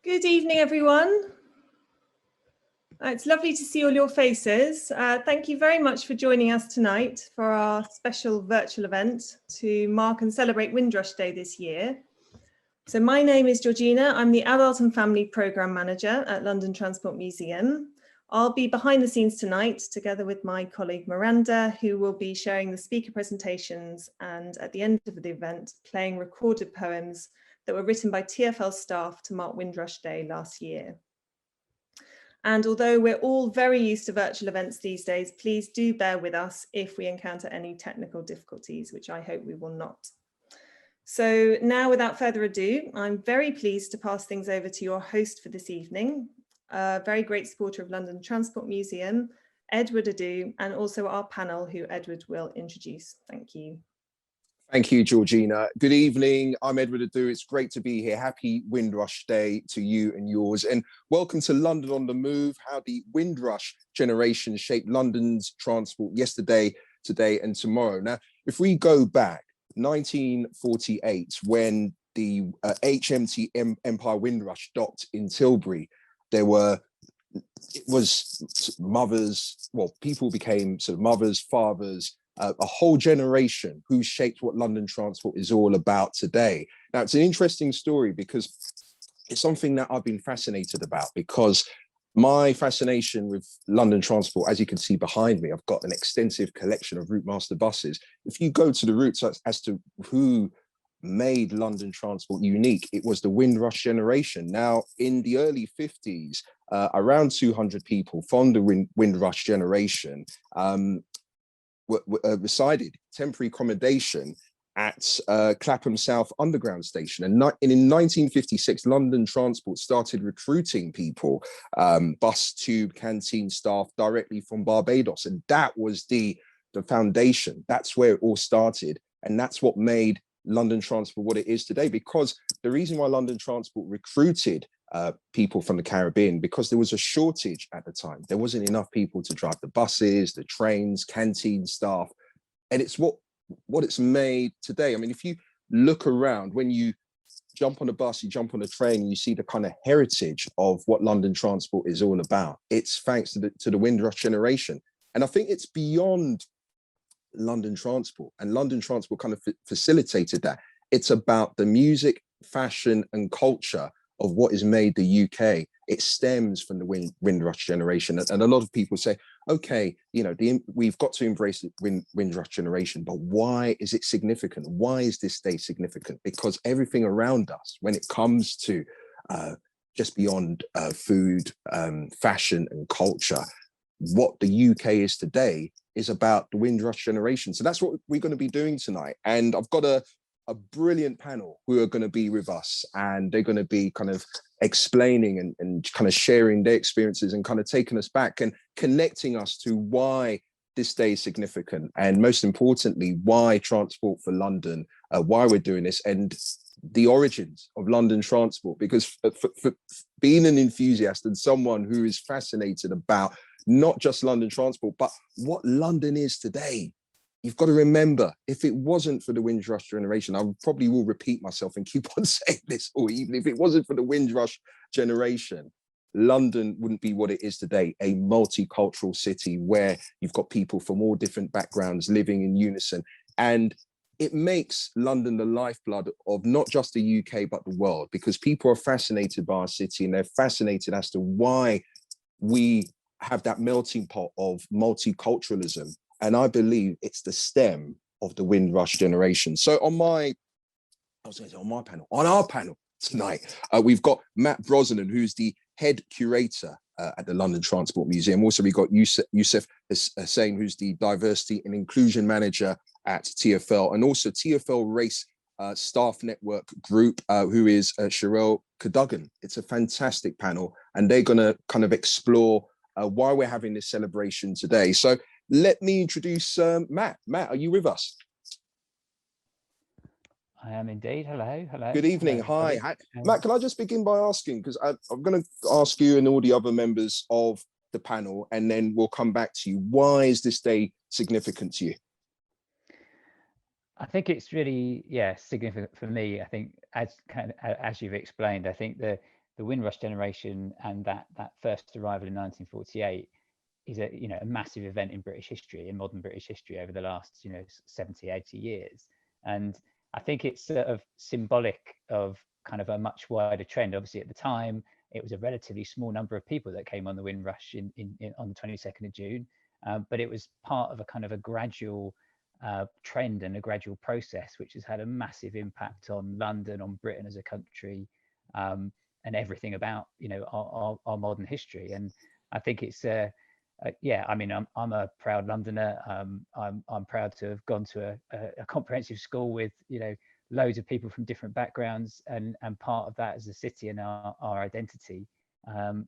Good evening, everyone. It's lovely to see all your faces. Thank you very much for joining us tonight for our special virtual event to mark and celebrate Windrush Day this year. So my name is Georgina. I'm the Adult and Family Programme Manager at London Transport Museum. I'll be behind the scenes tonight together with my colleague Miranda, who will be sharing the speaker presentations and at the end of the event playing recorded poems that were written by TfL staff to mark Windrush Day last year. And although we're all very used to virtual events these days, please do bear with us if we encounter any technical difficulties, which I hope we will not. So now, without further ado, I'm very pleased to pass things over to your host for this evening, a very great supporter of London Transport Museum, Edward Adoo, and also our panel, who Edward will introduce. Thank you. Thank you, Georgina. Good evening. I'm Edward Adoo. It's great to be here. Happy Windrush Day to you and yours. And welcome to London on the Move, how the Windrush generation shaped London's transport yesterday, today and tomorrow. Now, if we go back, 1948, when the HMT Empire Windrush docked in Tilbury, it was mothers, well, people became sort of mothers, fathers, a whole generation who shaped what London transport is all about today. Now, it's an interesting story because it's something that I've been fascinated about, because my fascination with London transport, as you can see behind me, I've got an extensive collection of Route Master buses. If you go to the roots as to who made London transport unique, it was the Windrush generation. Now, in the early 50s, around 200 people from the Windrush generation resided temporary accommodation at Clapham South Underground Station. And in 1956, London Transport started recruiting people, bus, tube, canteen staff directly from Barbados. And that was the foundation. That's where it all started. And that's what made London Transport what it is today. Because the reason why London Transport recruited people from the Caribbean, because there was a shortage at the time. There wasn't enough people to drive the buses, the trains, canteen staff. And it's what it's made today. I mean, if you look around, when you jump on a bus, you jump on a train, and you see the kind of heritage of what London Transport is all about, it's thanks to the Windrush generation. And I think it's beyond London Transport, and London Transport kind of facilitated that. It's about the music, fashion and culture of what has made the UK. It stems from the Windrush generation. And a lot of people say, okay, you know, we've got to embrace the Windrush generation, but why is it significant? Why is this day significant? Because everything around us, when it comes to just beyond food, fashion and culture, what the UK is today is about the Windrush generation. So that's what we're going to be doing tonight. And I've got a brilliant panel who are going to be with us, and they're going to be kind of explaining and kind of sharing their experiences and kind of taking us back and connecting us to why this day is significant, and most importantly, why Transport for London, why we're doing this, and the origins of London Transport. Because for being an enthusiast and someone who is fascinated about not just London Transport, but what London is today, you've got to remember, if it wasn't for the Windrush generation, I probably will repeat myself and keep on saying this all evening, if it wasn't for the Windrush generation, London wouldn't be what it is today, a multicultural city where you've got people from all different backgrounds living in unison. And it makes London the lifeblood of not just the UK, but the world, because people are fascinated by our city, and they're fascinated as to why we have that melting pot of multiculturalism. And I believe it's the stem of the Windrush generation. So on our panel tonight, we've got Matt Brosnan, who's the head curator at the London Transport Museum. Also, we've got Youssef Hussain, who's the diversity and inclusion manager at TfL, and also TfL Race Staff Network Group, who is Sherelle Cadogan. It's a fantastic panel, and they're going to kind of explore why we're having this celebration today. So let me introduce Matt. Matt, are you with us? I am indeed. Hello. Good evening. Hi. Matt, can I just begin by asking, because I'm going to ask you and all the other members of the panel, and then we'll come back to you. Why is this day significant to you? I think it's really, significant for me. I think as you've explained, I think the the Windrush generation and that first arrival in 1948 is a massive event in British history, in modern British history over the last 70, 80 years. And I think it's sort of symbolic of kind of a much wider trend. Obviously at the time it was a relatively small number of people that came on the Windrush on the 22nd of June, but it was part of a kind of a gradual trend and a gradual process which has had a massive impact on London, on Britain as a country, and everything about our modern history. And I think it's yeah, I mean, I'm a proud Londoner. I'm proud to have gone to a comprehensive school with loads of people from different backgrounds, and part of that as a city and our identity.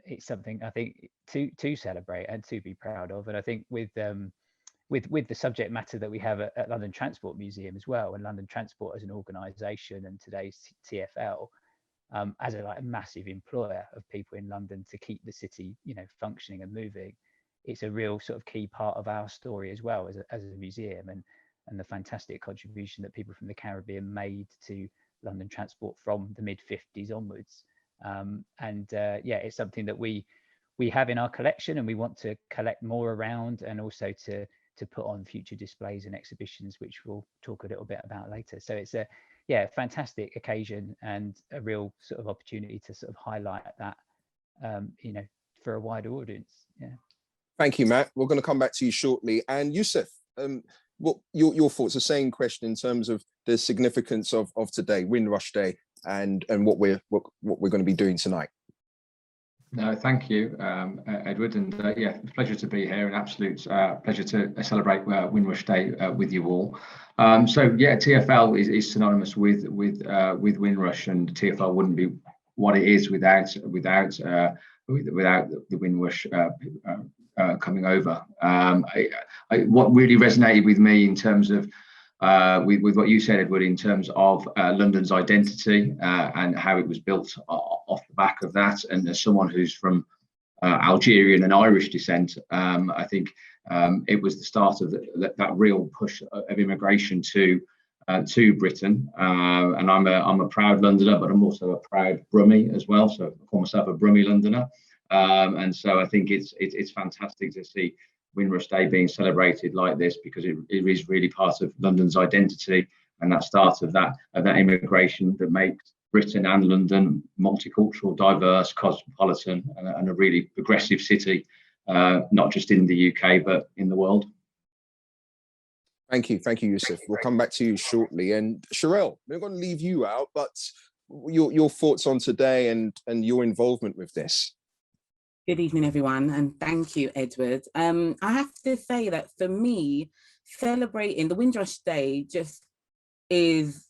It's something I think to celebrate and to be proud of. And I think with the subject matter that we have at London Transport Museum as well, and London Transport as an organisation, and today's TfL as a massive employer of people in London to keep the city functioning and moving. It's a real sort of key part of our story as well as a museum, and the fantastic contribution that people from the Caribbean made to London Transport from the mid-50s onwards. Yeah, it's something that we have in our collection, and we want to collect more around, and also to put on future displays and exhibitions, which we'll talk a little bit about later. So it's a fantastic occasion and a real sort of opportunity to sort of highlight that for a wider audience. Yeah. Thank you, Matt. We're going to come back to you shortly. And Yusuf, what your thoughts? The same question in terms of the significance of today, Windrush Day, and what we're going to be doing tonight. No, thank you, Edward, and yeah, pleasure to be here. An absolute pleasure to celebrate Windrush Day with you all. So yeah, TfL is synonymous with Windrush, and TfL wouldn't be what it is without the Windrush coming over. What really resonated with me in terms of with what you said, Edward, in terms of London's identity and how it was built off the back of that, and as someone who's from Algerian and Irish descent, I think it was the start of that real push of immigration to Britain, and I'm a proud Londoner, but I'm also a proud Brummie as well. So I call myself a Brummie Londoner. And so I think it's fantastic to see Windrush Day being celebrated like this, because it is really part of London's identity, and that start of that immigration that makes Britain and London multicultural, diverse, cosmopolitan, and a really progressive city, not just in the UK but in the world. Thank you, Yusuf. We'll come back to you shortly. And Sherelle, we're going to leave you out, but your thoughts on today and your involvement with this. Good evening, everyone, and thank you, Edward. I have to say that for me, celebrating the Windrush Day just is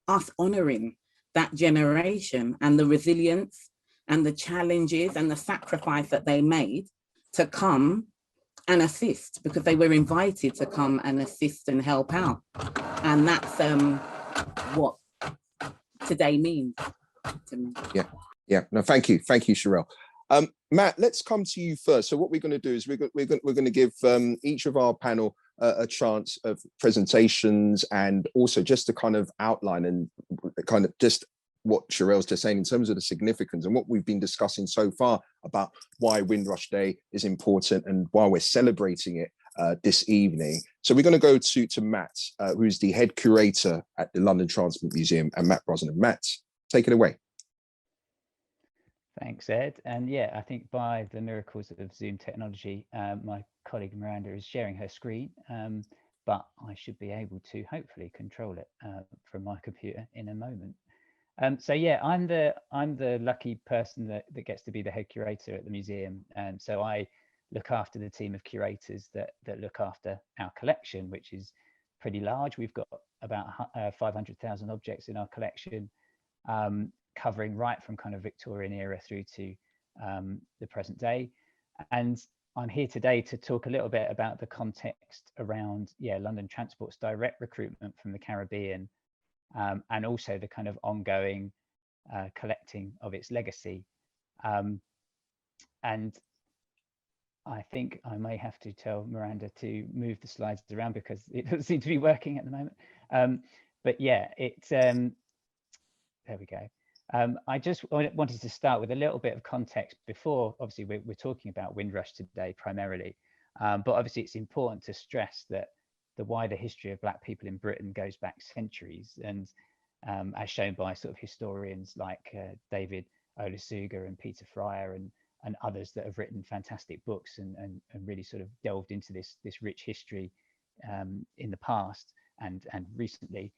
us honouring that generation and the resilience and the challenges and the sacrifice that they made to come and assist, because they were invited to come and assist and help out. And that's what today means to me. Yeah. No, thank you, Sherelle. Matt, let's come to you first. So what we're going to do is we're going to give each of our panel a chance of presentations, and also just to kind of outline and kind of just what Sherelle's just saying in terms of the significance and what we've been discussing so far about why Windrush Day is important and why we're celebrating it this evening. So we're going to go to Matt, who's the head curator at the London Transport Museum, and Matt Brosnan. Matt, take it away. Thanks, Ed. And yeah, I think by the miracles of Zoom technology, my colleague Miranda is sharing her screen, but I should be able to hopefully control it from my computer in a moment. So yeah, I'm the lucky person that gets to be the head curator at the museum, and so I look after the team of curators that look after our collection, which is pretty large. We've got about 500,000 objects in our collection, covering right from kind of Victorian era through to the present day. And I'm here today to talk a little bit about the context around London Transport's direct recruitment from the Caribbean, and also the kind of ongoing collecting of its legacy. And I think I may have to tell Miranda to move the slides around because it doesn't seem to be working at the moment. But yeah, it's there we go. I just wanted to start with a little bit of context before, obviously we're talking about Windrush today primarily, but obviously it's important to stress that the wider history of Black people in Britain goes back centuries, and as shown by sort of historians like David Olusoga and Peter Fryer and others that have written fantastic books and really sort of delved into this rich history in the past and recently.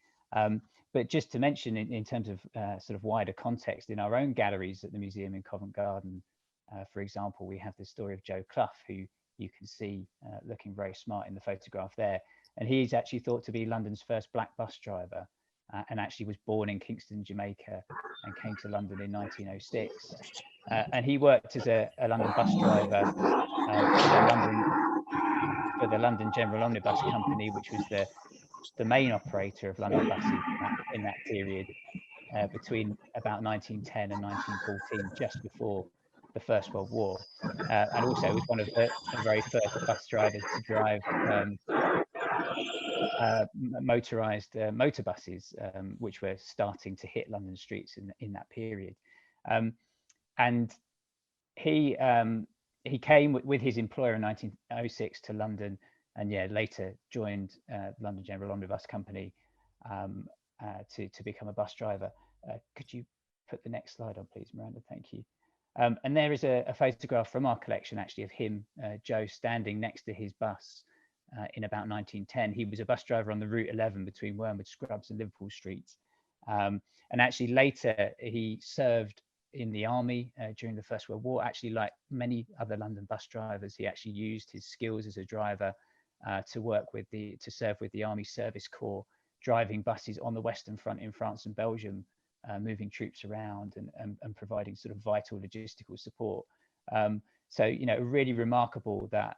But just to mention in terms of sort of wider context, in our own galleries at the museum in Covent Garden, for example, we have the story of Joe Clough, who you can see looking very smart in the photograph there. And he's actually thought to be London's first Black bus driver, and actually was born in Kingston, Jamaica, and came to London in 1906. And he worked as a London bus driver for the London General Omnibus Company, which was the main operator of London buses in that period, between about 1910 and 1914, just before the First World War, and also was one of the very first bus drivers to drive motorized motor buses, which were starting to hit London streets in that period. And he came with his employer in 1906 to London, and later joined London General Omnibus Company to become a bus driver. Could you put the next slide on, please, Miranda? Thank you. And there is a photograph from our collection, actually, of him, Joe, standing next to his bus in about 1910. He was a bus driver on the Route 11 between Wormwood Scrubs and Liverpool Streets. And actually later he served in the army during the First World War. Actually, like many other London bus drivers, he actually used his skills as a driver to serve with the Army Service Corps, driving buses on the Western Front in France and Belgium, moving troops around and providing sort of vital logistical support. So, really remarkable that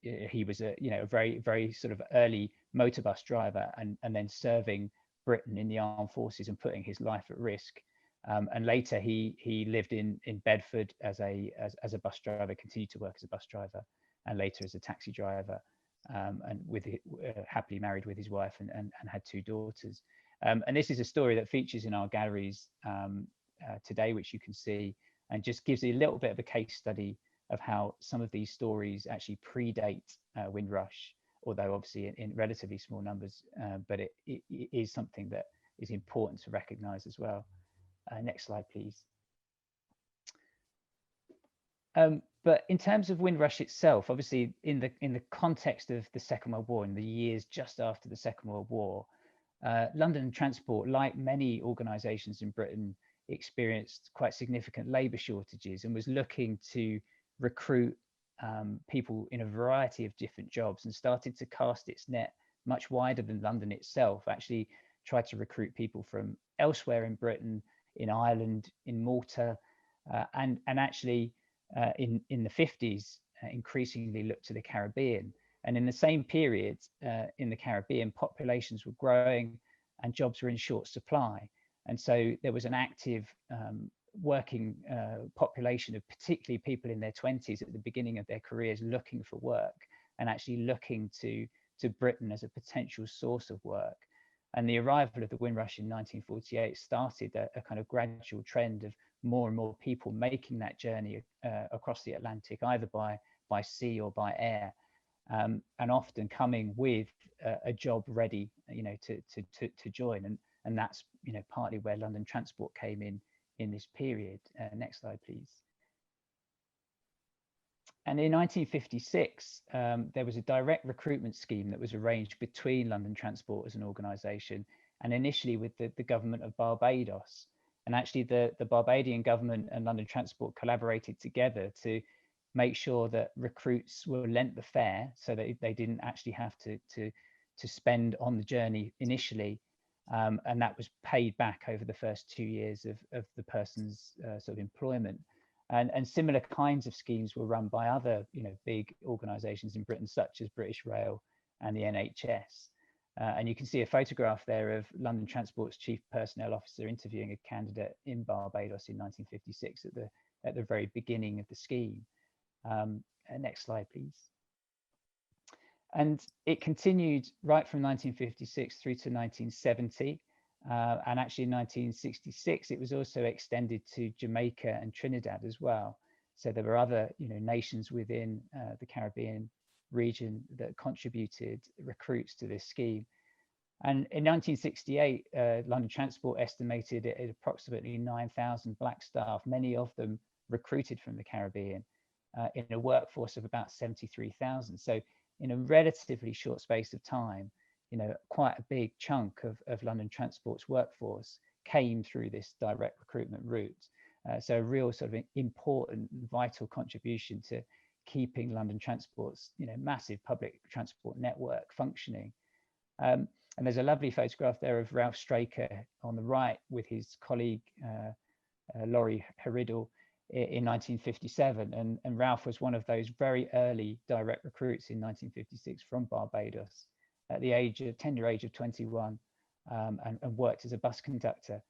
he was a very sort of early motor bus driver, and then serving Britain in the armed forces and putting his life at risk. And later he lived in Bedford as a bus driver, continued to work as a bus driver, and later as a taxi driver, and happily married with his wife and had 2 daughters. And this is a story that features in our galleries today, which you can see, and just gives you a little bit of a case study of how some of these stories actually predate Windrush, although obviously in relatively small numbers, but it is something that is important to recognize as well. Next slide, please. But in terms of Windrush itself, obviously in the context of the Second World War, in the years just after the Second World War, London Transport, like many organisations in Britain, experienced quite significant labour shortages and was looking to recruit people in a variety of different jobs, and started to cast its net much wider than London itself. Actually tried to recruit people from elsewhere in Britain, in Ireland, in Malta, and actually in the 50s increasingly looked to the Caribbean. And in the same period in the Caribbean, populations were growing and jobs were in short supply. And so there was an active working population of particularly people in their 20s at the beginning of their careers looking for work, and actually looking to Britain as a potential source of work. And the arrival of the Windrush in 1948 started a kind of gradual trend of more and more people making that journey across the Atlantic, either by sea or by air, and often coming with a job ready, to join. And that's partly where London Transport came in this period. Next slide, please. And in 1956, there was a direct recruitment scheme that was arranged between London Transport as an organisation, and initially with the government of Barbados. And actually the Barbadian government and London Transport collaborated together to make sure that recruits were lent the fare, so that they didn't actually have to spend on the journey initially. And that was paid back over the first 2 years of the person's sort of employment. And similar kinds of schemes were run by other, big organisations in Britain, such as British Rail and the NHS. And you can see a photograph there of London Transport's chief personnel officer interviewing a candidate in Barbados in 1956 at the very beginning of the scheme. Next slide, please. And it continued right from 1956 through to 1970. And actually in 1966, it was also extended to Jamaica and Trinidad as well. So there were other, nations within the Caribbean region that contributed recruits to this scheme. And in 1968, London Transport estimated it at approximately 9,000 black staff, many of them recruited from the Caribbean, in a workforce of about 73,000. So in a relatively short space of time, quite a big chunk of London Transport's workforce came through this direct recruitment route. So a real sort of important, vital contribution to keeping London Transport's, massive public transport network functioning. And there's a lovely photograph there of Ralph Straker on the right with his colleague, Laurie Heriddle, in 1957. And Ralph was one of those very early direct recruits in 1956 from Barbados at the tender age of 21, and worked as a bus conductor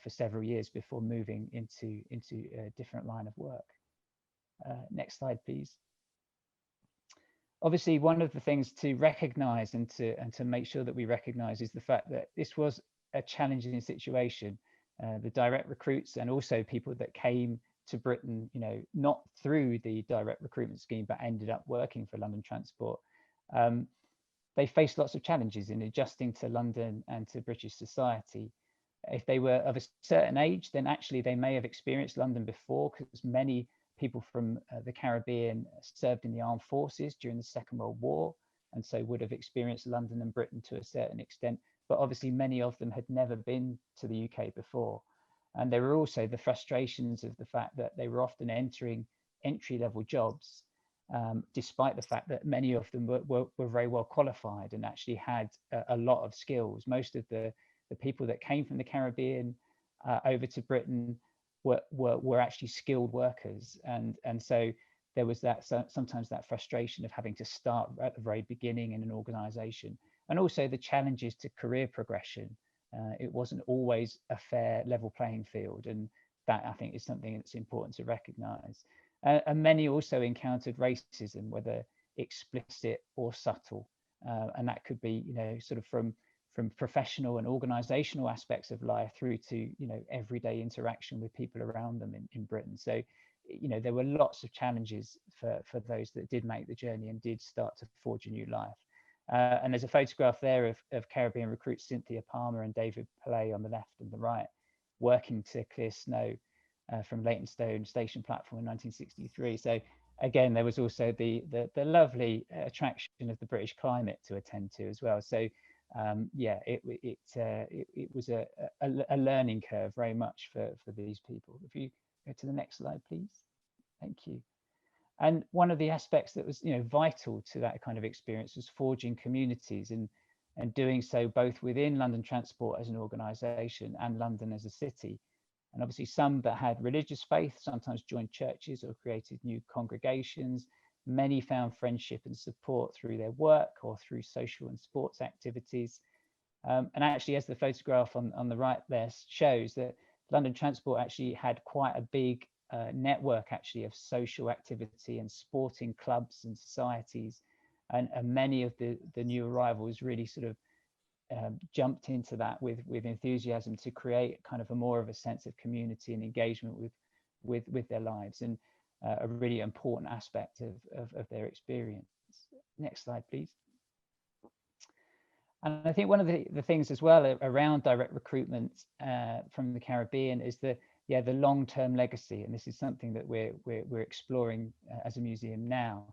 for several years before moving into a different line of work. Next slide, please. Obviously, one of the things to recognise and to make sure that we recognise is the fact that this was a challenging situation. The direct recruits and also people that came to Britain, not through the direct recruitment scheme, but ended up working for London Transport. They faced lots of challenges in adjusting to London and to British society. If they were of a certain age, then actually they may have experienced London before, because many people from the Caribbean served in the armed forces during the Second World War, and so would have experienced London and Britain to a certain extent. But obviously many of them had never been to the UK before. And there were also the frustrations of the fact that they were often entering entry-level jobs, despite the fact that many of them were very well qualified and actually had a lot of skills. Most of the people that came from the Caribbean over to Britain were actually skilled workers, and so there was that sometimes that frustration of having to start at the very beginning in an organisation, and also the challenges to career progression. It wasn't always a fair level playing field, and that I think is something that's important to recognise. And many also encountered racism, whether explicit or subtle, and that could be sort of from professional and organizational aspects of life through to everyday interaction with people around them in Britain. So there were lots of challenges for those that did make the journey and did start to forge a new life. And there's a photograph there of Caribbean recruits Cynthia Palmer and David Pillay on the left and the right, working to clear snow from Leytonstone station platform in 1963. So again, there was also the lovely attraction of the British climate to attend to as well. So yeah, it was a learning curve very much for these people. If you go to the next slide, please. Thank you. And one of the aspects that was vital to that kind of experience was forging communities and doing so both within London Transport as an organisation and London as a city. And obviously some that had religious faith sometimes joined churches or created new congregations. Many found friendship and support through their work or through social and sports activities. And actually, as the photograph on the right there shows, that London Transport actually had quite a big network actually of social activity and sporting clubs and societies. And many of the new arrivals really sort of jumped into that with enthusiasm to create kind of a more of a sense of community and engagement with their lives, and a really important aspect of their experience. Next slide, please. And I think one of the things as well around direct recruitment from the Caribbean is the long-term legacy, and this is something that we're exploring as a museum now.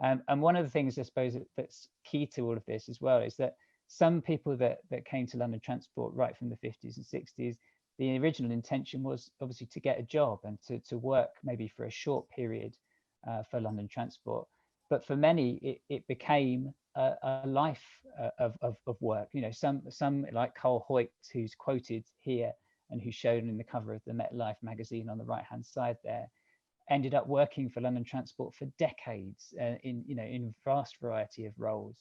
And one of the things I suppose that's key to all of this as well is that some people that came to London Transport right from the 50s and 60s, the original intention was obviously to get a job and to work maybe for a short period for London Transport. But for many, it became a life of work. Some like Carl Hoyt, who's quoted here and who's shown in the cover of the MetLife magazine on the right-hand side there, ended up working for London Transport for decades in a vast variety of roles.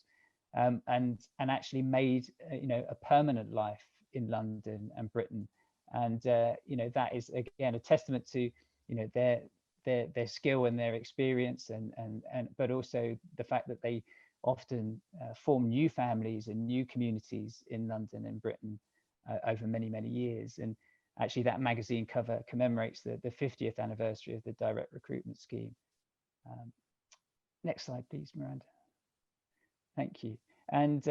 And actually made a permanent life in London and Britain, and that is again a testament to their skill and their experience, and but also the fact that they often form new families and new communities in London and Britain, over many, many years. And actually that magazine cover commemorates the 50th anniversary of the direct recruitment scheme. Next slide, please, Miranda. Thank you. And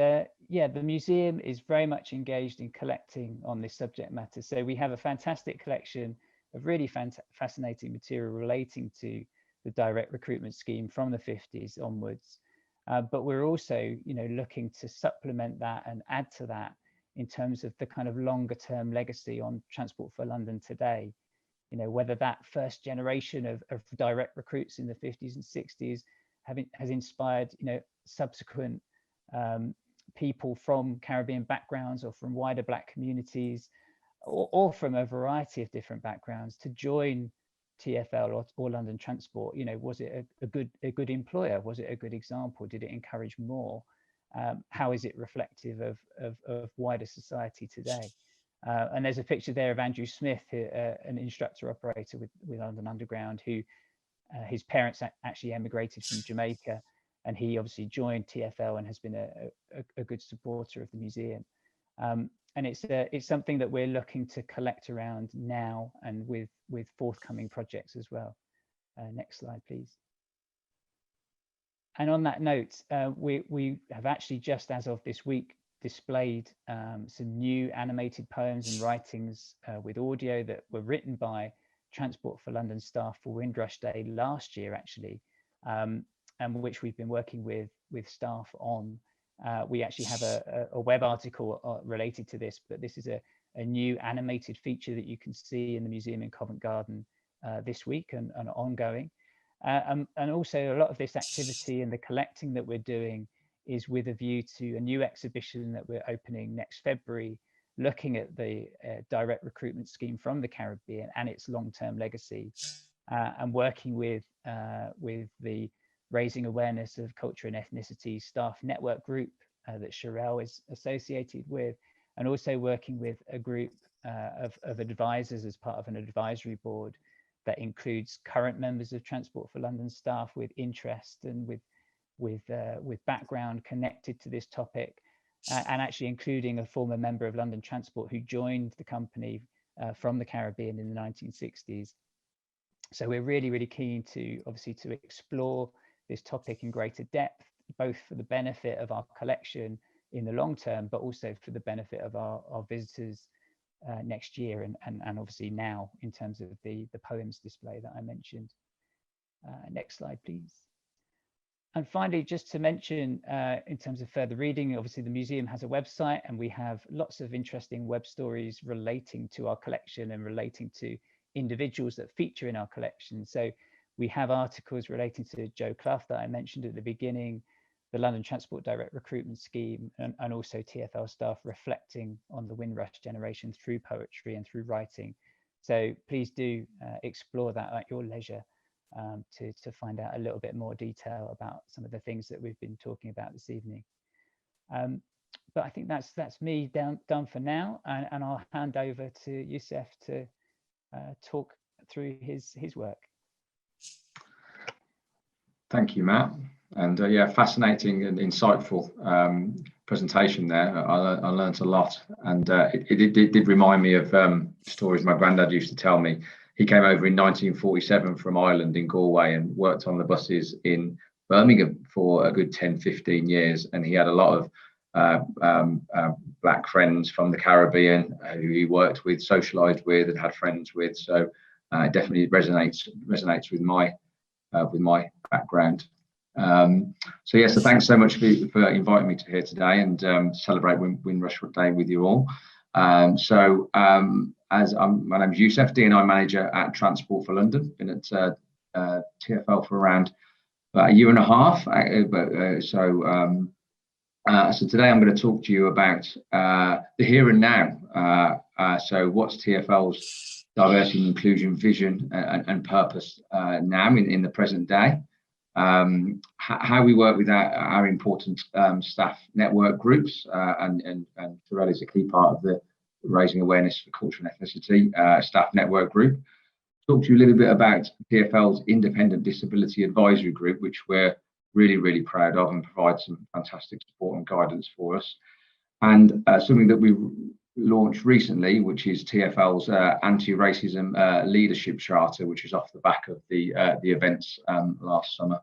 yeah, the museum is very much engaged in collecting on this subject matter. So we have a fantastic collection of really fascinating material relating to the direct recruitment scheme from the 50s onwards. But we're also, looking to supplement that and add to that in terms of the kind of longer term legacy on Transport for London today. Whether that first generation of direct recruits in the 50s and 60s has inspired, subsequent people from Caribbean backgrounds or from wider Black communities, or from a variety of different backgrounds to join TfL or London Transport. Was it a good employer? Was it a good example? Did it encourage more? How is it reflective of wider society today? And there's a picture there of Andrew Smith, an instructor operator with London Underground, who his parents actually emigrated from Jamaica, and he obviously joined TfL and has been a good supporter of the museum. And it's something that we're looking to collect around now, and with forthcoming projects as well. Next slide, please. And on that note, we have actually just as of this week displayed some new animated poems and writings with audio that were written by Transport for London staff for Windrush Day last year, actually, and which we've been working with staff on. We actually have a web article related to this, but this is a new animated feature that you can see in the museum in Covent Garden this week and ongoing. And also a lot of this activity and the collecting that we're doing is with a view to a new exhibition that we're opening next February, looking at the direct recruitment scheme from the Caribbean and its long-term legacy, and working with the Raising Awareness of Culture and Ethnicity staff network group that Sherelle is associated with, and also working with a group of advisors as part of an advisory board that includes current members of Transport for London staff with interest and with background connected to this topic, and actually including a former member of London Transport who joined the company from the Caribbean in the 1960s. So we're really, really keen to explore this topic in greater depth, both for the benefit of our collection in the long term, but also for the benefit of our visitors next year and obviously now in terms of the poems display that I mentioned. Next slide, please. And finally, just to mention, in terms of further reading, obviously the museum has a website, and we have lots of interesting web stories relating to our collection and relating to individuals that feature in our collection. So we have articles relating to Joe Clough that I mentioned at the beginning, the London Transport Direct Recruitment Scheme, and also TfL staff reflecting on the Windrush generation through poetry and through writing. So please do explore that at your leisure. To find out a little bit more detail about some of the things that we've been talking about this evening. But I think that's me done for now, and I'll hand over to Youssef to talk through his work. Thank you, Matt. And yeah, fascinating and insightful presentation there. I learned a lot, and it did remind me of stories my granddad used to tell me. He came over in 1947 from Ireland in Galway and worked on the buses in Birmingham for a good 10, 15 years. And he had a lot of Black friends from the Caribbean who he worked with, socialized with, and had friends with. So it definitely resonates with my background. So yeah, so thanks so much for inviting me to here today and celebrate Windrush Day with you all. My name is Youssef, D&I manager at Transport for London. Been at TfL for around about a year and a half. So today I'm going to talk to you about the here and now. So what's TfL's diversity and inclusion vision and purpose now in the present day? How we work with our important staff network groups, and Sherelle is a key part of the Raising Awareness for Culture and Ethnicity staff network group. Talk to you a little bit about TfL's Independent Disability Advisory Group, which we're really, really proud of and provide some fantastic support and guidance for us. And something that we launched recently, which is TfL's anti-racism leadership charter, which is off the back of the events last summer.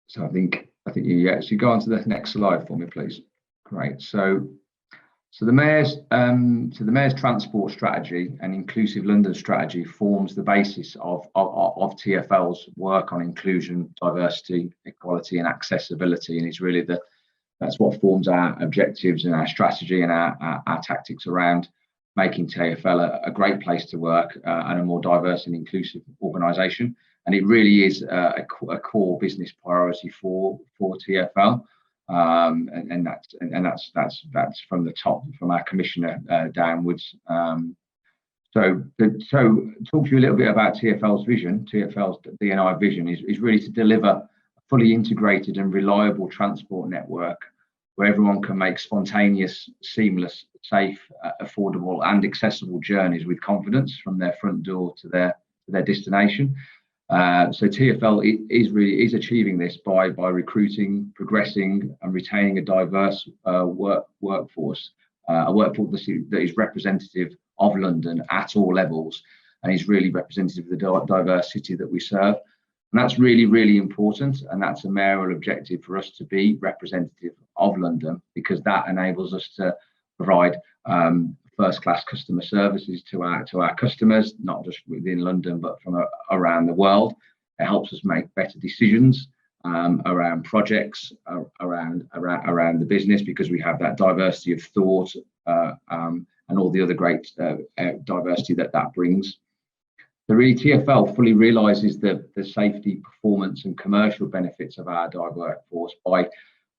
So I think you so go on to the next slide for me, please. Great. So the mayor's transport strategy and inclusive London strategy forms the basis of TfL's work on inclusion, diversity, equality, and accessibility, and it's really that's what forms our objectives and our strategy and our tactics around making TfL a great place to work and a more diverse and inclusive organisation. And it really is a core business priority for TfL, and that's from the top, from our commissioner downwards. So talk to you a little bit about TfL's vision. TfL's D&I vision is really to deliver a fully integrated and reliable transport network where everyone can make spontaneous, seamless, safe, affordable and accessible journeys with confidence from their front door to their destination. So TfL is achieving this by recruiting, progressing and retaining a diverse workforce, a workforce that is representative of London at all levels and is really representative of the diversity that we serve. And that's really, really important. And that's a mayoral objective for us to be representative of London, because that enables us to provide first-class customer services to our customers, not just within London, but from around the world. It helps us make better decisions around projects, around the business, because we have that diversity of thought and all the other great diversity that brings. So really, TfL fully realises the safety, performance and commercial benefits of our diverse workforce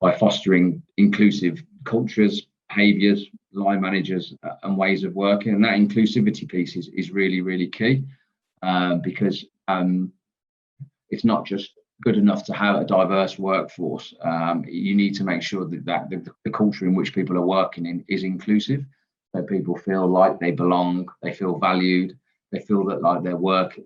by fostering inclusive cultures, behaviours, line managers and ways of working. And that inclusivity piece is really, really key, because it's not just good enough to have a diverse workforce. You need to make sure that the culture in which people are working in is inclusive, so people feel like they belong, they feel valued, they feel that like their work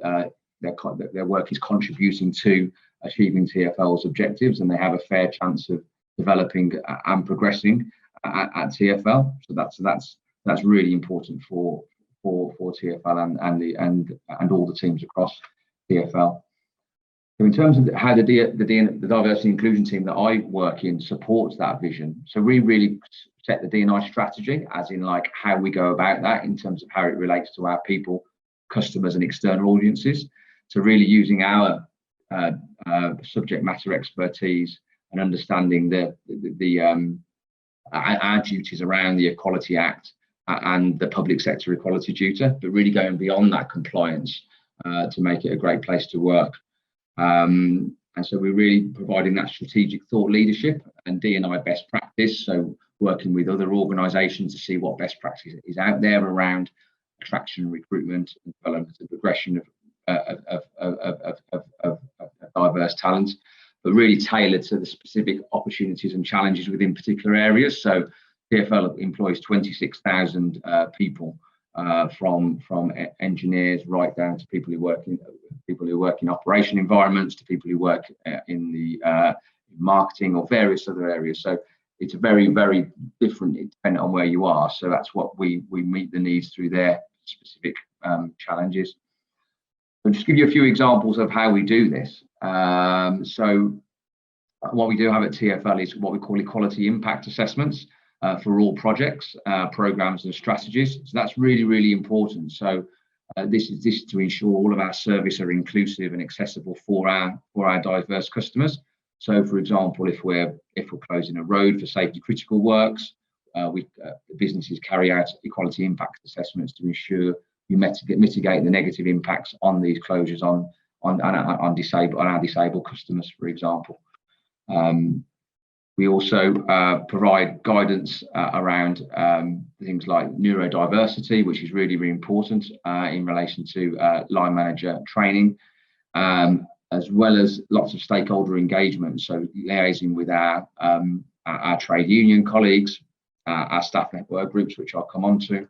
is contributing to achieving TfL's objectives, and they have a fair chance of developing and progressing at TfL. So that's really important for TfL and all the teams across TfL. So in terms of how the diversity inclusion team that I work in supports that vision, so we really set the D&I strategy, as in like how we go about that in terms of how it relates to our people, customers and external audiences. So really using our subject matter expertise and understanding our duties around the Equality Act and the public sector equality duty, but really going beyond that compliance to make it a great place to work. And so we're really providing that strategic thought leadership and D&I best practice. So working with other organisations to see what best practice is out there around attraction, recruitment, and development and progression of diverse talent, but really tailored to the specific opportunities and challenges within particular areas. So TfL employs 26,000 people, from engineers right down to people who work in operation environments, to people who work in the marketing or various other areas. So it's very, very different depending on where you are. So that's what we meet the needs through their specific challenges. I'll just give you a few examples of how we do this. So what we do have at TfL is what we call equality impact assessments for all projects, programs and strategies. So that's really, really important. So this is to ensure all of our services are inclusive and accessible for our diverse customers. So for example, if we're closing a road for safety critical works, businesses carry out equality impact assessments to ensure you mitigate the negative impacts on these closures on our disabled customers, for example. We also provide guidance around things like neurodiversity, which is really, really important in relation to line manager training, as well as lots of stakeholder engagement. So liaising with our trade union colleagues, our staff network groups, which I'll come on to,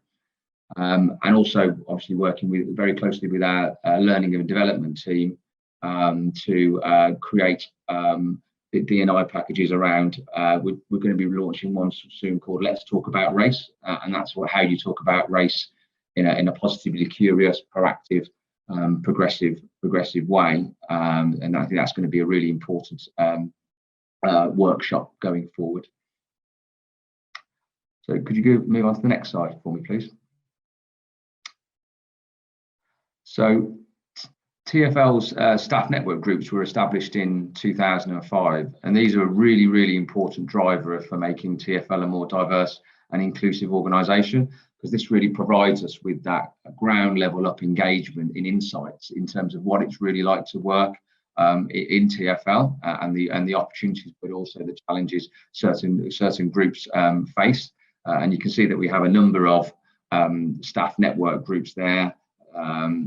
and also obviously working very closely with our learning and development team to create the D&I packages around. We're going to be launching one soon called Let's Talk About Race, and that's how you talk about race in a positively curious, proactive, progressive way. And I think that's going to be a really important workshop going forward. So could you move on to the next slide for me, please? So TfL's staff network groups were established in 2005, and these are a really, really important driver for making TfL a more diverse and inclusive organisation, because this really provides us with that ground level up engagement in insights in terms of what it's really like to work in TfL and the opportunities, but also the challenges certain groups face. And you can see that we have a number of staff network groups there.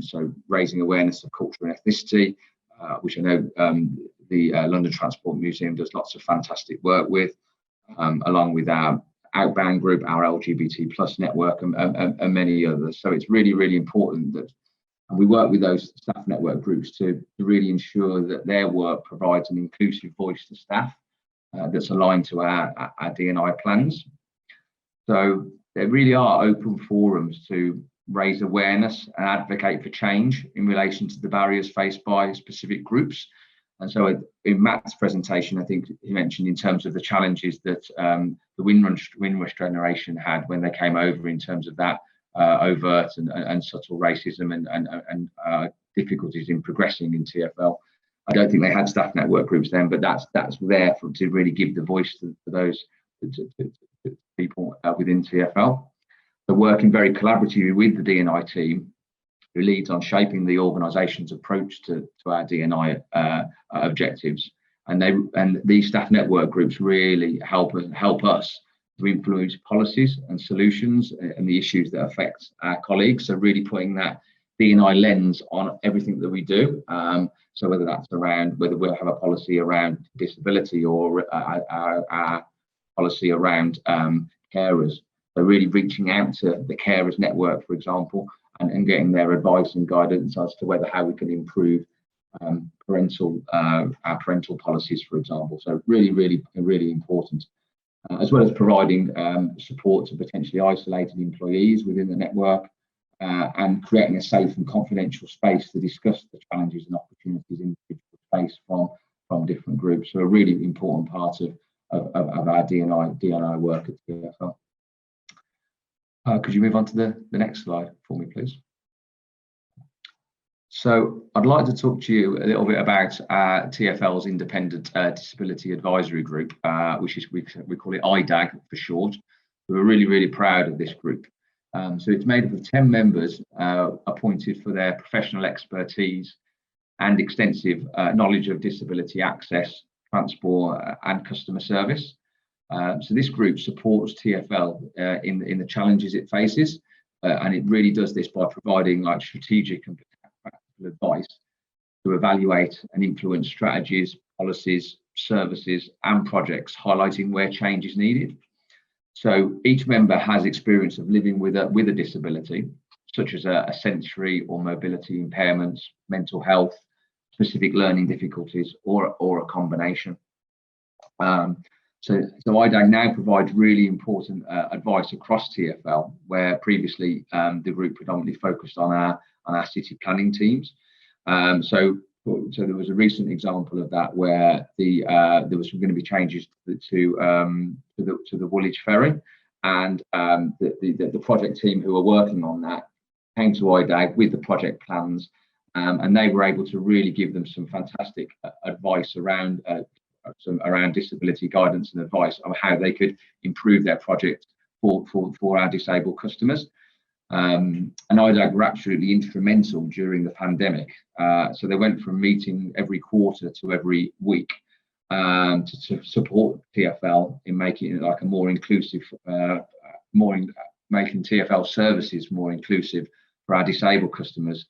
So raising awareness of culture and ethnicity, which I know the London Transport Museum does lots of fantastic work with, along with our Outbound group, our LGBT plus network, and many others. So it's really, really important that we work with those staff network groups to really ensure that their work provides an inclusive voice to staff that's aligned to our D&I plans. So there really are open forums to raise awareness and advocate for change in relation to the barriers faced by specific groups. And so in Matt's presentation, I think he mentioned in terms of the challenges that the Windrush generation had when they came over, in terms of that overt and subtle racism and difficulties in progressing in TfL. I don't think they had staff network groups then, but that's there to really give the voice to those to people within TfL. So working very collaboratively with the D&I team, who leads on shaping the organisation's approach to our D&I objectives, and these staff network groups really help us to influence policies and solutions and the issues that affect our colleagues. So really putting that D&I lens on everything that we do. So whether that's around whether we'll have a policy around disability or our policy around carers. So really reaching out to the carers network, for example, and getting their advice and guidance as to how we can improve our parental policies, for example. So really, really, really important, as well as providing support to potentially isolated employees within the network, and creating a safe and confidential space to discuss the challenges and opportunities individuals face from different groups. So a really important part of our D&I work at TfL. Could you move on to the next slide for me, please? So I'd like to talk to you a little bit about TfL's Independent Disability Advisory Group, which is, we call it IDAG for short. We're really, really proud of this group. So it's made up of 10 members appointed for their professional expertise and extensive knowledge of disability access, transport and customer service. So this group supports TfL in the challenges it faces, and it really does this by providing strategic and practical advice to evaluate and influence strategies, policies, services and projects, highlighting where change is needed. So each member has experience of living with a disability, such as a sensory or mobility impairments, mental health, specific learning difficulties, or a combination. So IDAG now provides really important advice across TfL, where previously the group predominantly focused on our city planning teams. So there was a recent example of that where there was going to be changes to the Woolwich ferry, and the project team who were working on that came to IDAG with the project plans, and they were able to really give them some fantastic advice around disability guidance and advice on how they could improve their project for our disabled customers. And IDAG were absolutely instrumental during the pandemic. So they went from meeting every quarter to every week to support TfL in making it a more inclusive, making TfL services more inclusive for our disabled customers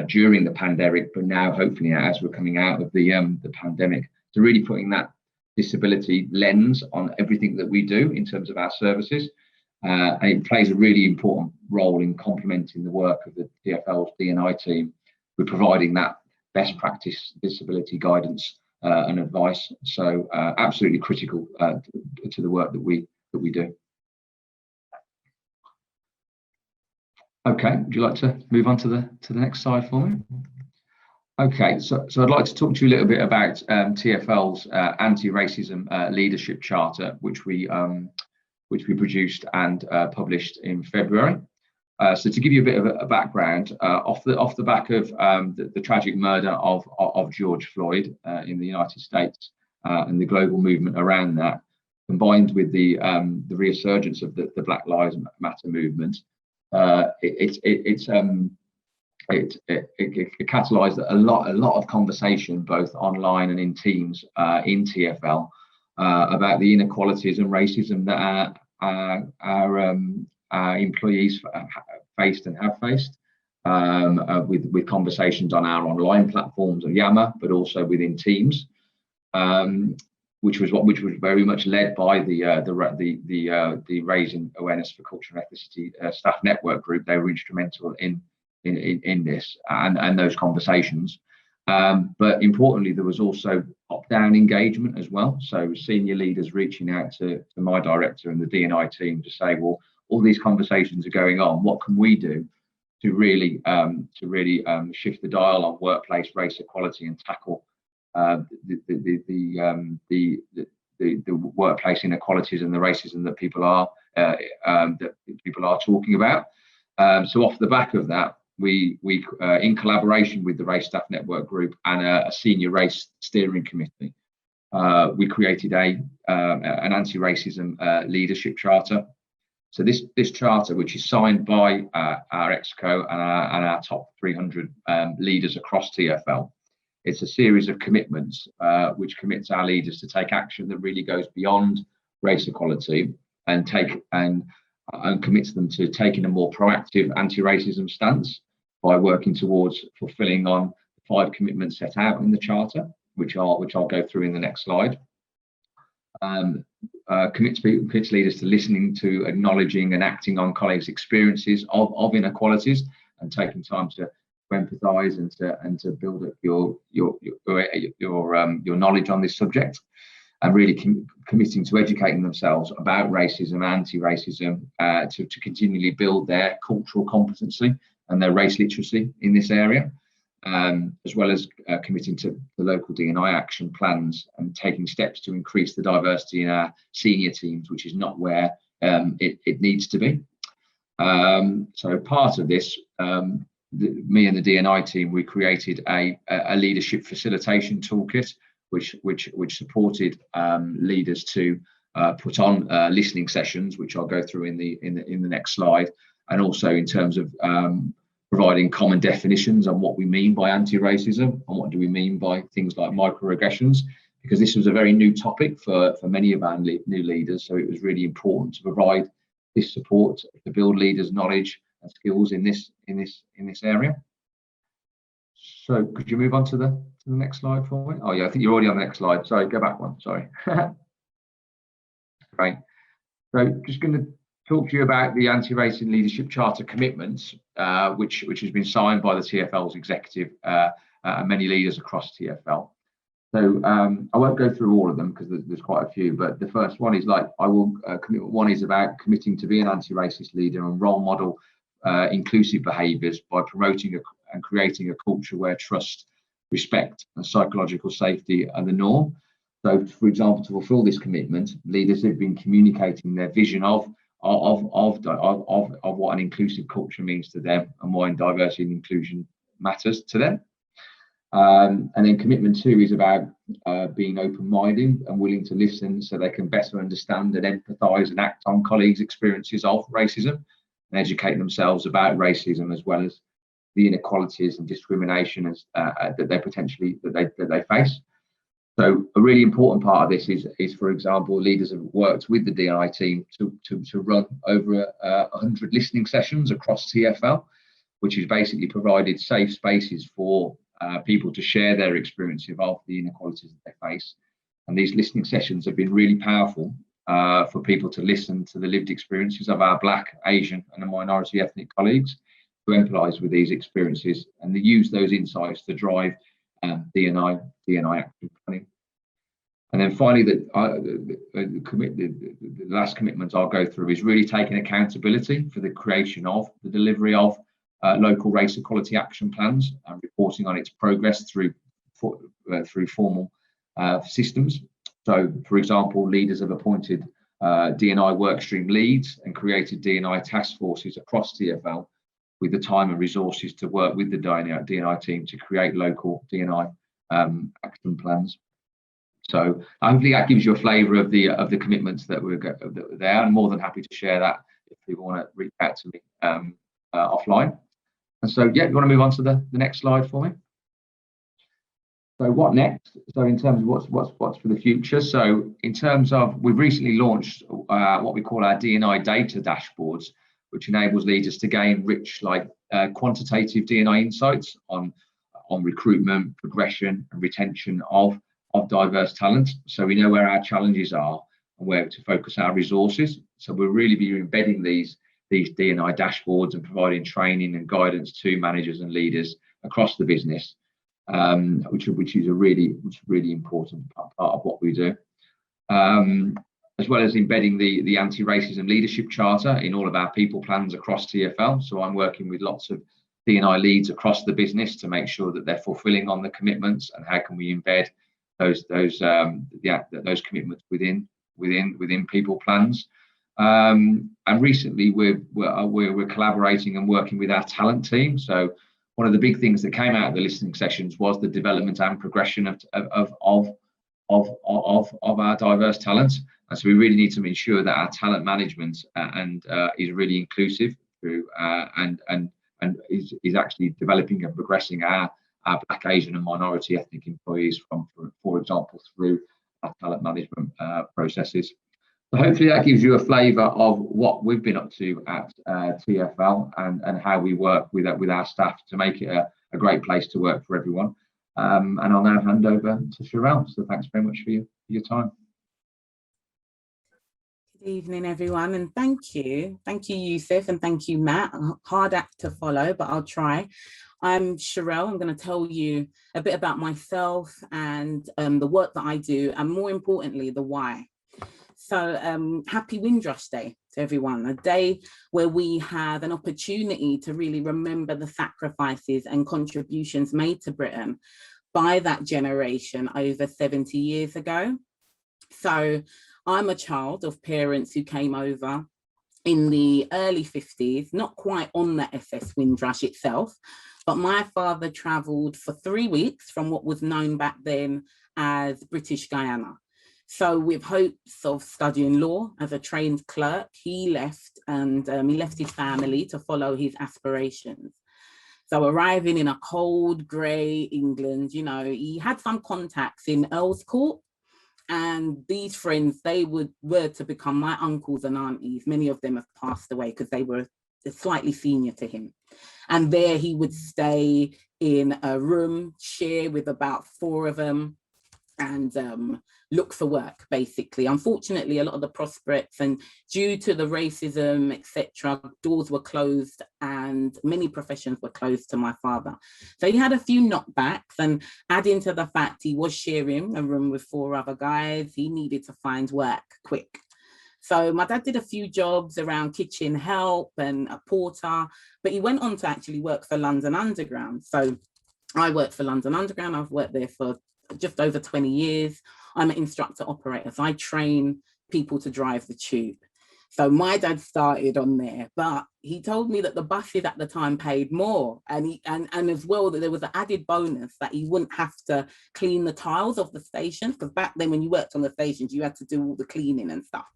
during the pandemic, but now hopefully as we're coming out of the pandemic. So really putting that disability lens on everything that we do in terms of our services. And it plays a really important role in complementing the work of the TfL's D&I team with providing that best practice disability guidance and advice. So absolutely critical to the work that we do. Okay, would you like to move on to the next slide for me? Okay, so I'd like to talk to you a little bit about TfL's anti-racism leadership charter, which we produced and published in February. So to give you a bit of a background, off the back of the tragic murder of George Floyd in the United States and the global movement around that, combined with the resurgence of the Black Lives Matter movement, it catalysed a lot of conversation, both online and in teams in TfL, about the inequalities and racism that our employees faced and have faced, with conversations on our online platforms of Yammer, but also within Teams, which was very much led by the Raising Awareness for Culture and Ethnicity staff network group. They were instrumental in this and those conversations. But importantly, there was also top-down engagement as well. So senior leaders reaching out to my director and the D&I team to say, well, all these conversations are going on. What can we do to really shift the dial on workplace race equality and tackle the workplace inequalities and the racism that people are talking about? So off the back of that, we in collaboration with the Race Staff Network Group and a senior race steering committee, we created an anti-racism leadership charter. So this charter, which is signed by our ExCo and our top 300 leaders across TfL, it's a series of commitments which commits our leaders to take action that really goes beyond race equality and commits them to taking a more proactive anti-racism stance by working towards fulfilling on the 5 commitments set out in the charter, which I'll go through in the next slide. Commits leaders to listening to, acknowledging and acting on colleagues' experiences of inequalities and taking time to empathise and to build up your knowledge on this subject, and really committing to educating themselves about racism, anti-racism, to continually build their cultural competency and their race literacy in this area, as well as committing to the local D&I action plans and taking steps to increase the diversity in our senior teams, which is not where it needs to be. So part of this, me and the D&I team, we created a leadership facilitation toolkit, which supported leaders to put on listening sessions, which I'll go through in the next slide, and also in terms of providing common definitions on what we mean by anti-racism and what do we mean by things like microaggressions, because this was a very new topic for many of our new leaders. So it was really important to provide this support to build leaders' knowledge and skills in this area. So could you move on to the next slide for me? Oh yeah, I think you're already on the next slide. Sorry, go back one. Sorry. Right. So just going to talk to you about the Anti-Racism Leadership Charter commitments, which has been signed by the TfL's executive and many leaders across TfL. So I won't go through all of them because there's quite a few, but the first one is commitment 1 is about committing to be an anti-racist leader and role model inclusive behaviours by promoting and creating a culture where trust, respect and psychological safety are the norm. So, for example, to fulfil this commitment, leaders have been communicating their vision of what an inclusive culture means to them and why diversity and inclusion matters to them. And then commitment 2 is about being open-minded and willing to listen so they can better understand and empathise and act on colleagues' experiences of racism and educate themselves about racism, as well as the inequalities and discrimination that they face. So a really important part of this is, for example, leaders have worked with the D&I team to run over 100 listening sessions across TfL, which has basically provided safe spaces for people to share their experiences of the inequalities that they face. And these listening sessions have been really powerful for people to listen to the lived experiences of our Black, Asian and minority ethnic colleagues, to empathise with these experiences and to use those insights to drive D&I action planning. And then finally, the last commitment I'll go through is really taking accountability for the creation of the delivery of local race equality action plans and reporting on its progress through formal systems. So, for example, leaders have appointed D&I workstream leads and created D&I task forces across TfL with the time and resources to work with the D&I team to create local D&I action plans. So hopefully that gives you a flavour of the commitments that were there. I'm more than happy to share that if people want to reach out to me offline. And so, yeah, you want to move on to the next slide for me? So what next? So in terms of what's for the future. So in terms of, we've recently launched what we call our D&I data dashboards, which enables leaders to gain rich, quantitative D&I insights on recruitment, progression, and retention of diverse talent. So we know where our challenges are and where to focus our resources. So we'll really be embedding these D&I dashboards and providing training and guidance to managers and leaders across the business, which is a really important part of what we do. As well as embedding the anti-racism leadership charter in all of our people plans across TfL. So I'm working with lots of D&I leads across the business to make sure that they're fulfilling on the commitments, and how can we embed those commitments within people plans. And recently we're collaborating and working with our talent team. So one of the big things that came out of the listening sessions was the development and progression of our diverse talent. And so we really need to ensure that our talent management is really inclusive through and is actually developing and progressing our Black, Asian and minority ethnic employees for example, through our talent management processes. So hopefully that gives you a flavour of what we've been up to at TfL and how we work with our staff to make it a great place to work for everyone. And I'll now hand over to Sherelle. So thanks very much for your time. Good evening, everyone, and thank you, Yusuf, and thank you, Matt. Hard act to follow, but I'll try. I'm Sherelle. I'm going to tell you a bit about myself and the work that I do, and more importantly, the why. So happy Windrush Day to everyone, a day where we have an opportunity to really remember the sacrifices and contributions made to Britain by that generation over 70 years ago. So I'm a child of parents who came over in the early 50s, not quite on the SS Windrush itself, but my father travelled for 3 weeks from what was known back then as British Guyana. So with hopes of studying law as a trained clerk, he left, and he left his family to follow his aspirations. So arriving in a cold, grey England, you know, he had some contacts in Earl's Court, and these friends, they were to become my uncles and aunties. Many of them have passed away because they were slightly senior to him. And there he would stay in a room, share with about 4 of them, and look for work, basically. Unfortunately, a lot of the prospects, and due to the racism, etc., doors were closed and many professions were closed to my father. So he had a few knockbacks, and adding to the fact he was sharing a room with 4 other guys, he needed to find work quick. So my dad did a few jobs around kitchen help and a porter, but he went on to actually work for London Underground. So I worked for London Underground. I've worked there for just over 20 years. I'm an instructor operator, so I train people to drive the tube. So my dad started on there, but he told me that the buses at the time paid more, and as well that there was an added bonus that he wouldn't have to clean the tiles of the stations, because back then when you worked on the stations, you had to do all the cleaning and stuff.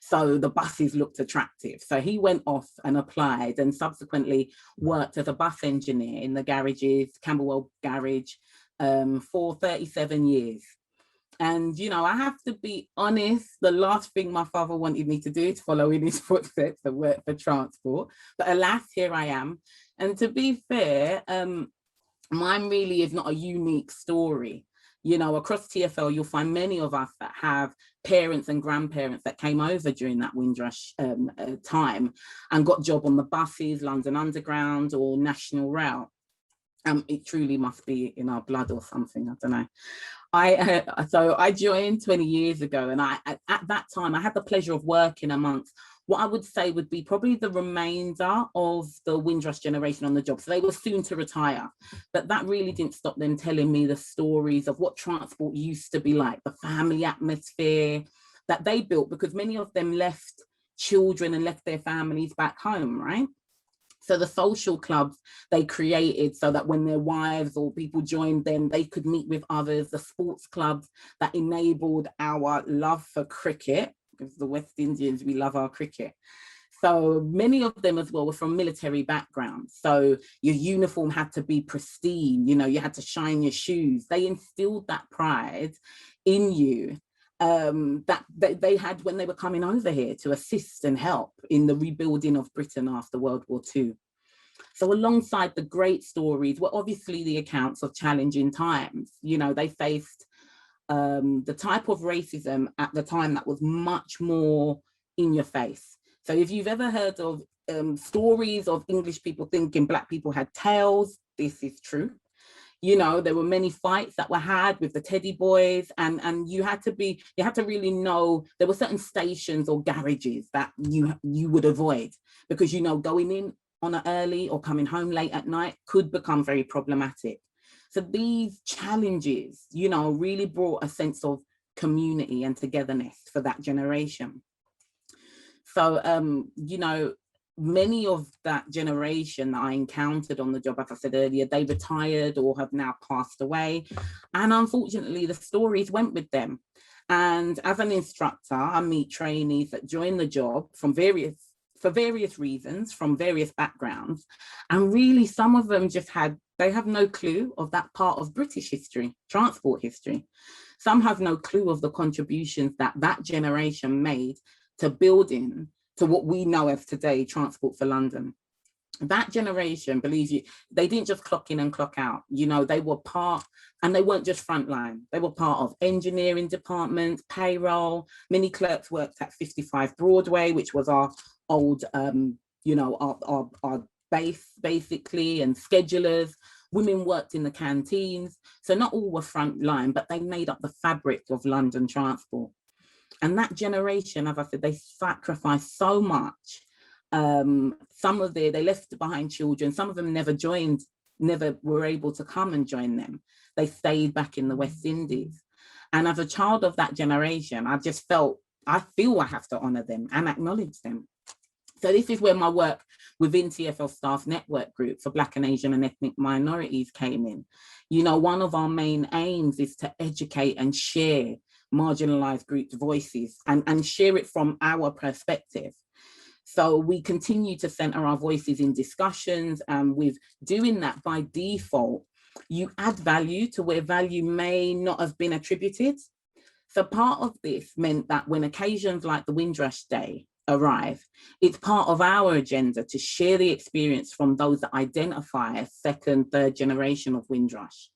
So the buses looked attractive. So he went off and applied, and subsequently worked as a bus engineer in the garages, Camberwell Garage, for 37 years. And, you know, I have to be honest, the last thing my father wanted me to do is follow in his footsteps and work for transport. But alas, here I am. And to be fair, mine really is not a unique story. You know, across TfL, you'll find many of us that have parents and grandparents that came over during that Windrush time and got a job on the buses, London Underground or National Rail. It truly must be in our blood or something, I don't know. So I joined 20 years ago, and at that time I had the pleasure of working amongst what I would say would be probably the remainder of the Windrush generation on the job. So they were soon to retire, but that really didn't stop them telling me the stories of what transport used to be like, the family atmosphere that they built, because many of them left children and left their families back home, right? So the social clubs they created so that when their wives or people joined them, they could meet with others, the sports clubs that enabled our love for cricket, because the West Indians, we love our cricket. So many of them as well were from military backgrounds. So your uniform had to be pristine, you know, you had to shine your shoes. They instilled that pride in you that they had when they were coming over here to assist and help in the rebuilding of Britain after World War II. So alongside the great stories were obviously the accounts of challenging times. You know, they faced the type of racism at the time that was much more in your face. So if you've ever heard of stories of English people thinking Black people had tails, this is true. You know, there were many fights that were had with the teddy boys, and you had to really know there were certain stations or garages that you would avoid, because, you know, going in on an early or coming home late at night could become very problematic. So these challenges, you know, really brought a sense of community and togetherness for that generation. So, you know, many of that generation that I encountered on the job, as I said earlier, they retired or have now passed away. And unfortunately, the stories went with them. And as an instructor, I meet trainees that join the job for various reasons, from various backgrounds. And really, some of them they have no clue of that part of British history, transport history. Some have no clue of the contributions that generation made to building to what we know as today, Transport for London. That generation, believe you, they didn't just clock in and clock out. You know, they were part, and they weren't just frontline. They were part of engineering departments, payroll. Many clerks worked at 55 Broadway, which was our old, you know, our base basically, and schedulers. Women worked in the canteens. So not all were frontline, but they made up the fabric of London transport. And that generation, as I said, they sacrificed so much. They left behind children. Some of them never were able to come and join them. They stayed back in the West Indies. And as a child of that generation, I feel I have to honor them and acknowledge them. So this is where my work within TfL Staff Network Group for Black and Asian and ethnic minorities came in. You know, one of our main aims is to educate and share marginalized groups' voices and share it from our perspective. So we continue to center our voices in discussions, and with doing that by default, you add value to where value may not have been attributed. So part of this meant that when occasions like the Windrush Day arrive, it's part of our agenda to share the experience from those that identify as second, third generation of Windrush.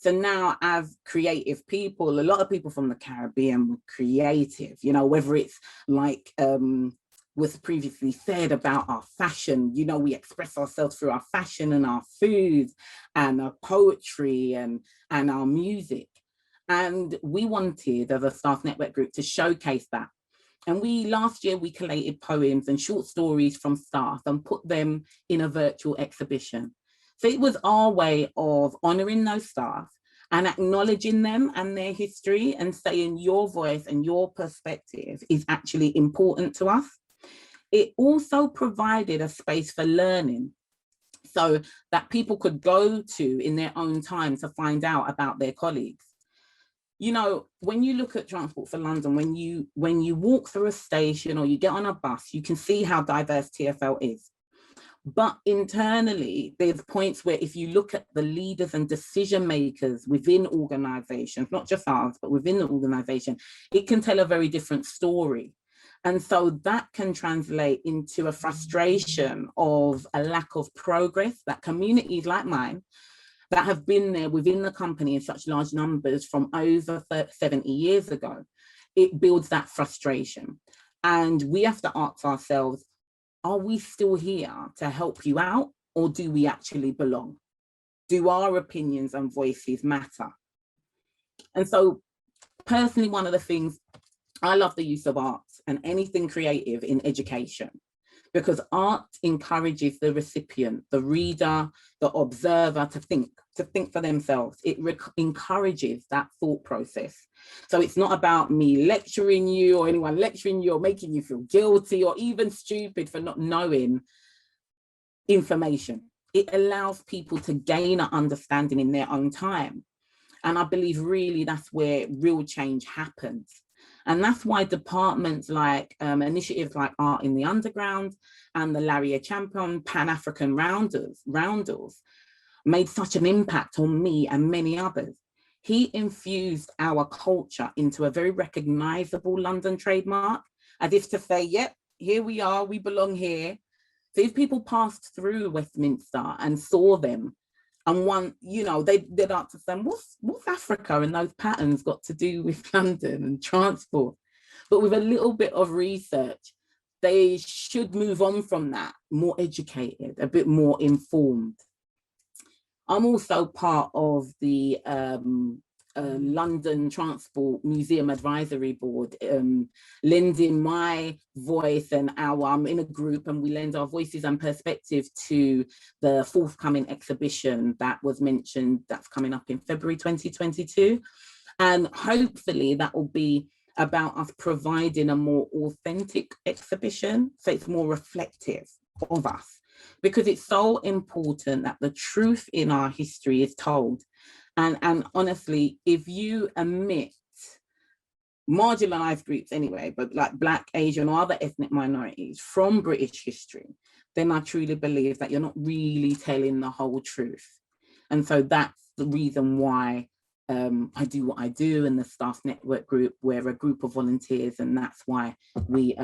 So now, as creative people, a lot of people from the Caribbean were creative, you know, whether it's like was previously said about our fashion, you know, we express ourselves through our fashion and our food and our poetry and our music. And we wanted, as a staff network group, to showcase that. And last year, we collated poems and short stories from staff and put them in a virtual exhibition. So it was our way of honoring those staff and acknowledging them and their history, and saying your voice and your perspective is actually important to us. It also provided a space for learning, so that people could go to in their own time to find out about their colleagues. You know, when you look at Transport for London, when you walk through a station or you get on a bus, you can see how diverse TfL is. But internally, there's points where if you look at the leaders and decision makers within organizations, not just ours, but within the organization, it can tell a very different story. And so that can translate into a frustration of a lack of progress that communities like mine that have been there within the company in such large numbers from over 70 years ago, it builds that frustration. And we have to ask ourselves, are we still here to help you out, or do we actually belong? Do our opinions and voices matter? And so personally, one of the things, I love the use of arts and anything creative in education, because art encourages the recipient, the reader, the observer to think for themselves. It encourages that thought process. So it's not about me lecturing you or anyone lecturing you or making you feel guilty or even stupid for not knowing information. It allows people to gain an understanding in their own time. And I believe really that's where real change happens. And that's why departments like initiatives like Art in the Underground and the Larry Champion Pan-African Roundels made such an impact on me and many others. He infused our culture into a very recognizable London trademark, as if to say, yep, here we are, we belong here. So if people passed through Westminster and saw them, and one, you know, they'd ask them, what's Africa and those patterns got to do with London and transport? But with a little bit of research, they should move on from that, more educated, a bit more informed. I'm also part of the London Transport Museum Advisory Board, lending my voice and I'm in a group and we lend our voices and perspective to the forthcoming exhibition that was mentioned, that's coming up in February 2022. And hopefully that will be about us providing a more authentic exhibition, so it's more reflective of us, because it's so important that the truth in our history is told. And honestly, if you omit marginalized groups anyway, but like Black, Asian or other ethnic minorities from British history, then I truly believe that you're not really telling the whole truth. And so that's the reason why I do what I do in the Staff Network Group. We're a group of volunteers, and that's why we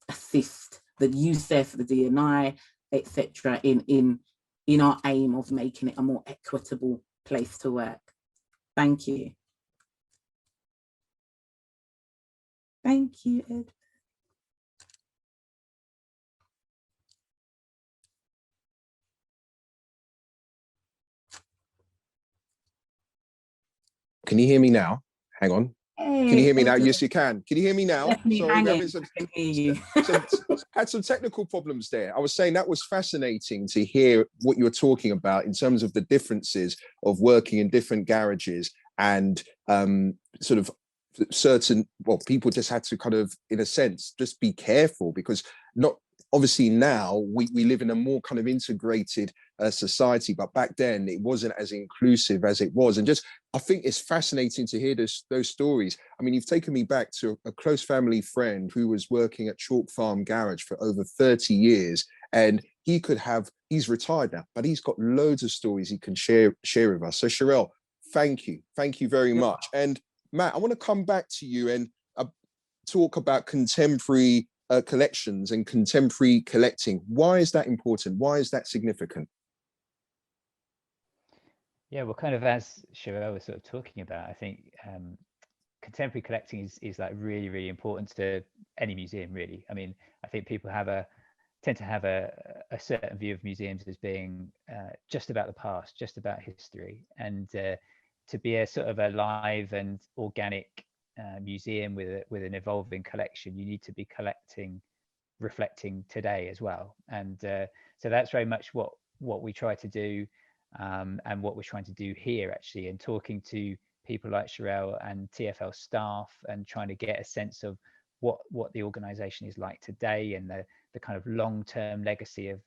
assist the UCEF, the DNI, etc. in our aim of making it a more equitable place to work. Thank you. Thank you, Ed. Can you hear me now? Hang on. Hey, can you hear me now? Yes, you can. Can you hear me now? Sorry, I can hear you. Had some technical problems there. I was saying that was fascinating to hear what you were talking about in terms of the differences of working in different garages and sort of certain, well, people just had to kind of, in a sense, just be careful, because not obviously now we live in a more kind of integrated society, but back then it wasn't as inclusive as it was. And just, I think it's fascinating to hear those stories. I mean, you've taken me back to a close family friend who was working at Chalk Farm Garage for over 30 years, and he's retired now, but he's got loads of stories he can share with us. So Sherelle, thank you very much. And Matt, I want to come back to you and talk about contemporary collections and contemporary collecting. Why is that important? Why is that significant? Yeah, well, kind of as Sherelle was sort of talking about, I think contemporary collecting is like really, really important to any museum, really. I mean, I think people tend to have a certain view of museums as being just about the past, just about history, and to be a sort of a live and organic museum with an evolving collection, you need to be reflecting today as well. And so that's very much what we try to do, and what we're trying to do here, actually, and talking to people like Sherelle and TfL staff and trying to get a sense of what the organization is like today, and the kind of long-term legacy of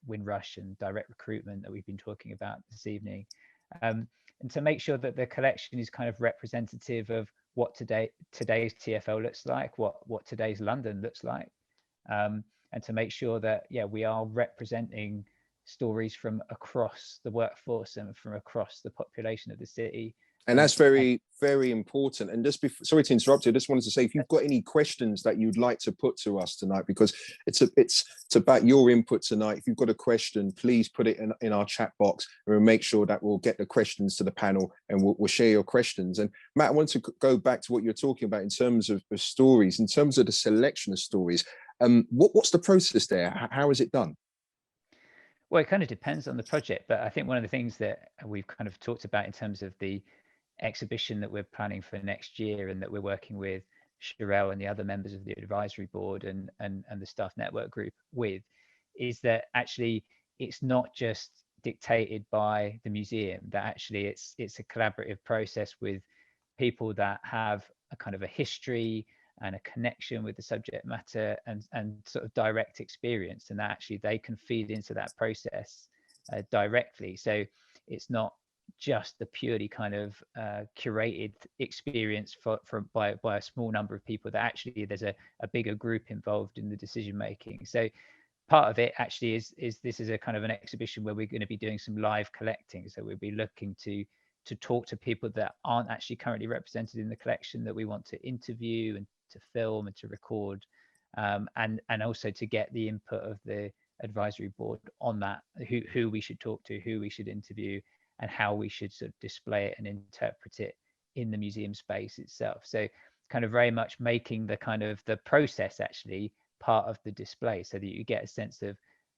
Windrush and direct recruitment that we've been talking about this evening, and to make sure that the collection is kind of representative of what today's TfL looks like, what today's London looks like, and to make sure that, yeah, we are representing stories from across the workforce and from across the population of the city. And that's very, very important. And just before, sorry to interrupt you, I just wanted to say, if you've got any questions that you'd like to put to us tonight, because it's about your input tonight. If you've got a question, please put it in our chat box, and we'll make sure that we'll get the questions to the panel, and we'll share your questions. And Matt, I want to go back to what you're talking about in terms of stories, in terms of the selection of stories. What's the process there? How is it done? Well, it kind of depends on the project, but I think one of the things that we've kind of talked about in terms of the exhibition that we're planning for next year, and that we're working with Sherelle and the other members of the advisory board and the staff network group with, is that actually it's not just dictated by the museum, that actually it's a collaborative process with people that have a kind of a history and a connection with the subject matter and sort of direct experience, and that actually they can feed into that process directly. So it's not just the purely kind of curated experience by a small number of people, that actually there's a bigger group involved in the decision making. So part of it actually is this is a kind of an exhibition where we're going to be doing some live collecting. So we'll be looking to talk to people that aren't actually currently represented in the collection, that we want to interview and to film and to record, and also to get the input of the advisory board on that, who we should talk to, who we should interview, and how we should sort of display it and interpret it in the museum space itself. So kind of very much making the kind of the process actually part of the display, so that you get a sense of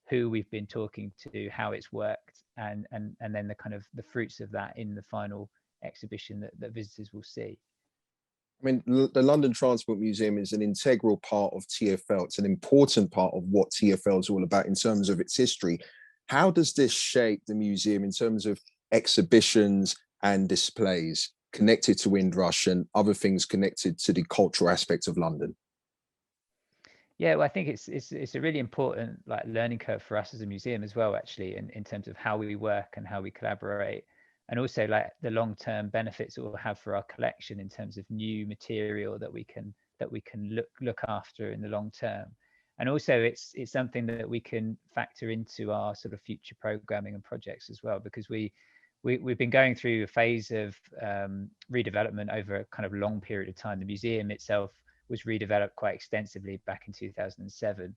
who we've been talking to, how it's worked, and then the kind of the fruits of that in the final exhibition that visitors will see. I mean, the London Transport Museum is an integral part of TfL. It's an important part of what TfL is all about in terms of its history. How does this shape the museum in terms of exhibitions and displays connected to Windrush and other things connected to the cultural aspect of London? Yeah, well, I think it's a really important like learning curve for us as a museum as well, actually, in terms of how we work and how we collaborate, and also like the long-term benefits it will have for our collection in terms of new material that we can look after in the long term. And also it's something that we can factor into our sort of future programming and projects as well, because we've been going through a phase of redevelopment over a kind of long period of time. The museum itself was redeveloped quite extensively back in 2007.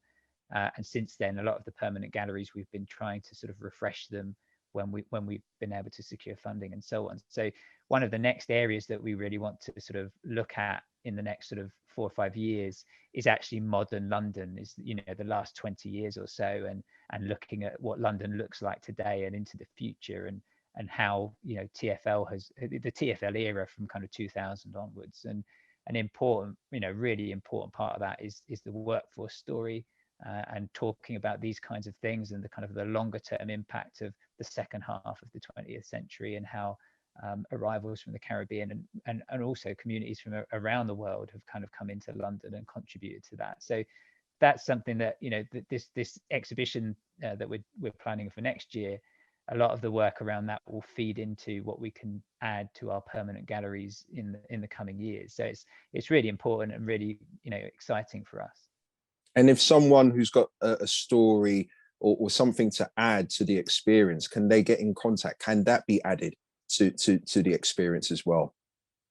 And since then, a lot of the permanent galleries, we've been trying to sort of refresh them when we've been able to secure funding and so on. So one of the next areas that we really want to sort of look at in the next sort of 4 or 5 years is actually modern London, is, you know, the last 20 years or so, and looking at what London looks like today and into the future, and how, you know, TfL has the TfL era from kind of 2000 onwards. And an important, you know, really important part of that is the workforce story, and talking about these kinds of things and the kind of the longer term impact of the second half of the 20th century, and how arrivals from the Caribbean and also communities from around the world have kind of come into London and contributed to that. So that's something that, you know, this exhibition that we're planning for next year, a lot of the work around that will feed into what we can add to our permanent galleries in the coming years. So it's really important and really, you know, exciting for us. And if someone who's got a story or something to add to the experience, can they get in contact? Can that be added to the experience as well?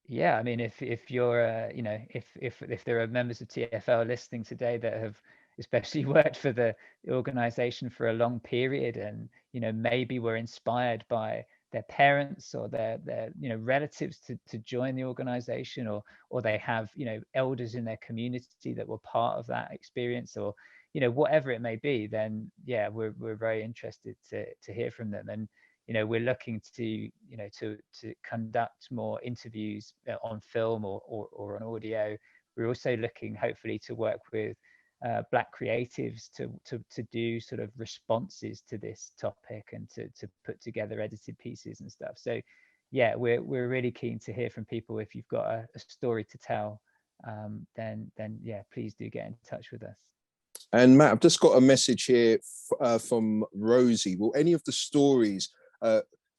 Yeah, I mean, if you're, you know, if there are members of TfL listening today that have especially worked for the organization for a long period, and, you know, maybe were inspired by their parents or their you know, relatives to join the organization, or they have, you know, elders in their community that were part of that experience, or, you know, whatever it may be, then yeah, we're very interested to hear from them. And, you know, we're looking to, you know, to conduct more interviews on film or on audio. We're also looking hopefully to work with Black creatives to do sort of responses to this topic, and to put together edited pieces and stuff. So yeah, we're really keen to hear from people. If you've got a story to tell, then yeah, please do get in touch with us. And Matt, I've just got a message here from Rosie. Will any of the stories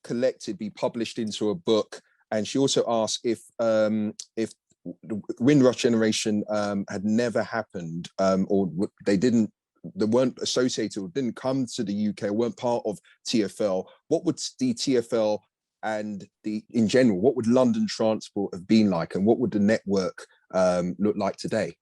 collected be published into a book? And she also asked if the Windrush generation had never happened, or they weren't associated or didn't come to the UK, weren't part of TfL, what would the TfL and in general, what would London Transport have been like, and what would the network look like today?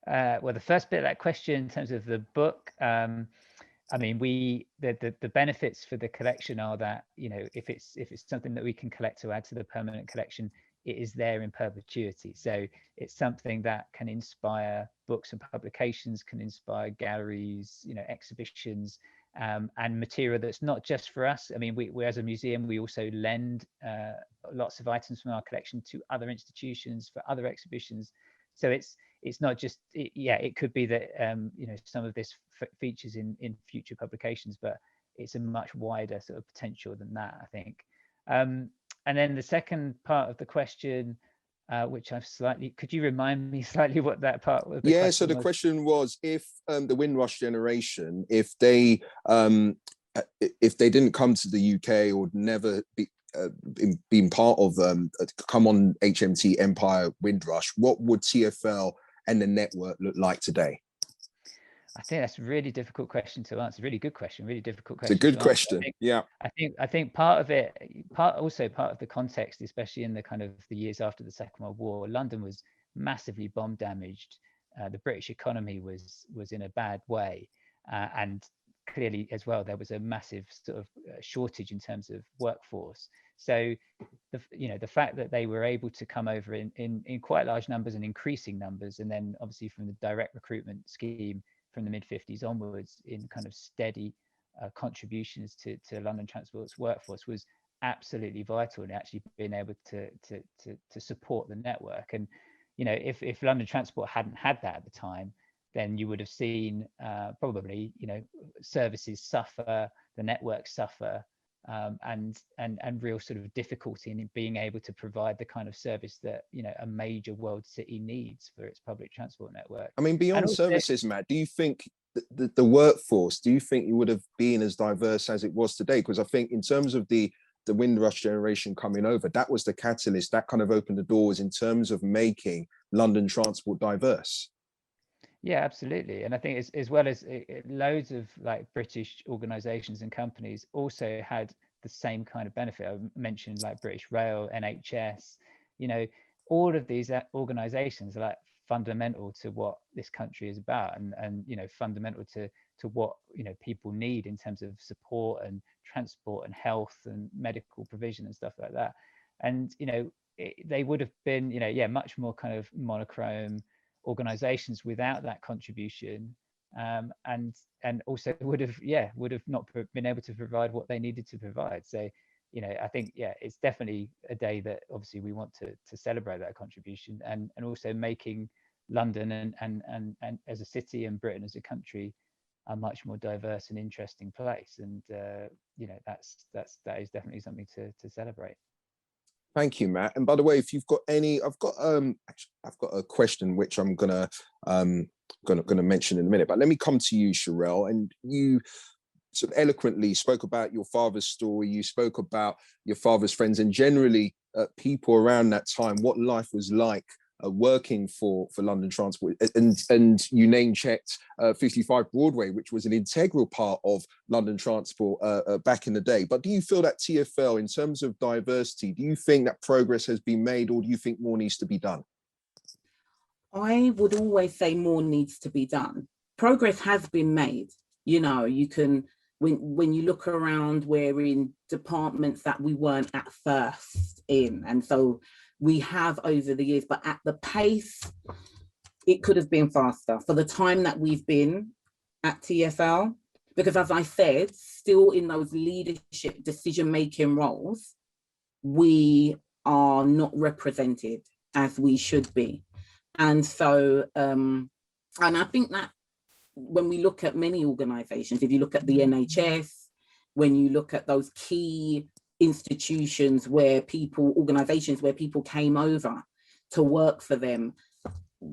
Well, the first bit of that question in terms of the book, I mean, the benefits for the collection are that, you know, if it's something that we can collect to add to the permanent collection, it is there in perpetuity. So it's something that can inspire books and publications, can inspire galleries, you know, exhibitions, and material that's not just for us. I mean, we as a museum, we also lend lots of items from our collection to other institutions for other exhibitions. So it's not just, it could be that, you know, some of this features in future publications, but it's a much wider sort of potential than that, I think. And then the second part of the question, which I've could you remind me slightly what that part was? Yeah, so the question was, if the Windrush generation, if they didn't come to the UK or never been part of come on HMT Empire Windrush, what would TfL and the network look like today? I think that's a really difficult question to answer. Really good question. Really difficult question. It's a good question. I think part of it, part of the context, especially in the kind of the years after the Second World War, London was massively bomb damaged. The British economy was in a bad way, and clearly as well there was a massive sort of shortage in terms of workforce. So the fact that they were able to come over in quite large numbers and increasing numbers, and then obviously from the direct recruitment scheme from the mid-50s onwards in kind of steady contributions to London Transport's workforce was absolutely vital in actually being able to support the network. And you know, if London Transport hadn't had that at the time, then you would have seen probably, you know, services suffer, the network suffer, and real sort of difficulty in being able to provide the kind of service that, you know, a major world city needs for its public transport network. I mean, beyond services, Matt, do you think the workforce, do you think it would have been as diverse as it was today? Because I think in terms of the Windrush generation coming over, that was the catalyst that kind of opened the doors in terms of making London Transport diverse. Yeah, absolutely. And I think as well as loads of like British organizations and companies also had the same kind of benefit. I mentioned like British Rail, NHS, you know, all of these organizations are like fundamental to what this country is about, and you know, fundamental to what, you know, people need in terms of support and transport and health and medical provision and stuff like that. And you know, they would have been, you know, much more kind of monochrome organizations without that contribution, and also would have not been able to provide what they needed to provide. So you know, I think it's definitely a day that obviously we want to celebrate that contribution, and also making London and as a city and Britain as a country a much more diverse and interesting place. And you know, that is definitely something to celebrate. Thank you, Matt. And by the way, if you've got any, I've got a question which I'm gonna mention in a minute. But let me come to you, Sherelle. And you sort of eloquently spoke about your father's story. You spoke about your father's friends, and generally people around that time, what life was like working for London Transport, and you name-checked 55 Broadway, which was an integral part of London Transport back in the day. But do you feel that TfL, in terms of diversity, do you think that progress has been made, or do you think more needs to be done? I would always say more needs to be done. Progress has been made. You know, you can, when you look around, we're in departments that we weren't at first in, and so we have over the years, but at the pace, it could have been faster for the time that we've been at TfL, because as I said, still in those leadership decision-making roles, we are not represented as we should be. And so, and I think that when we look at many organizations, if you look at the NHS, when you look at those key institutions organizations where people came over to work for them,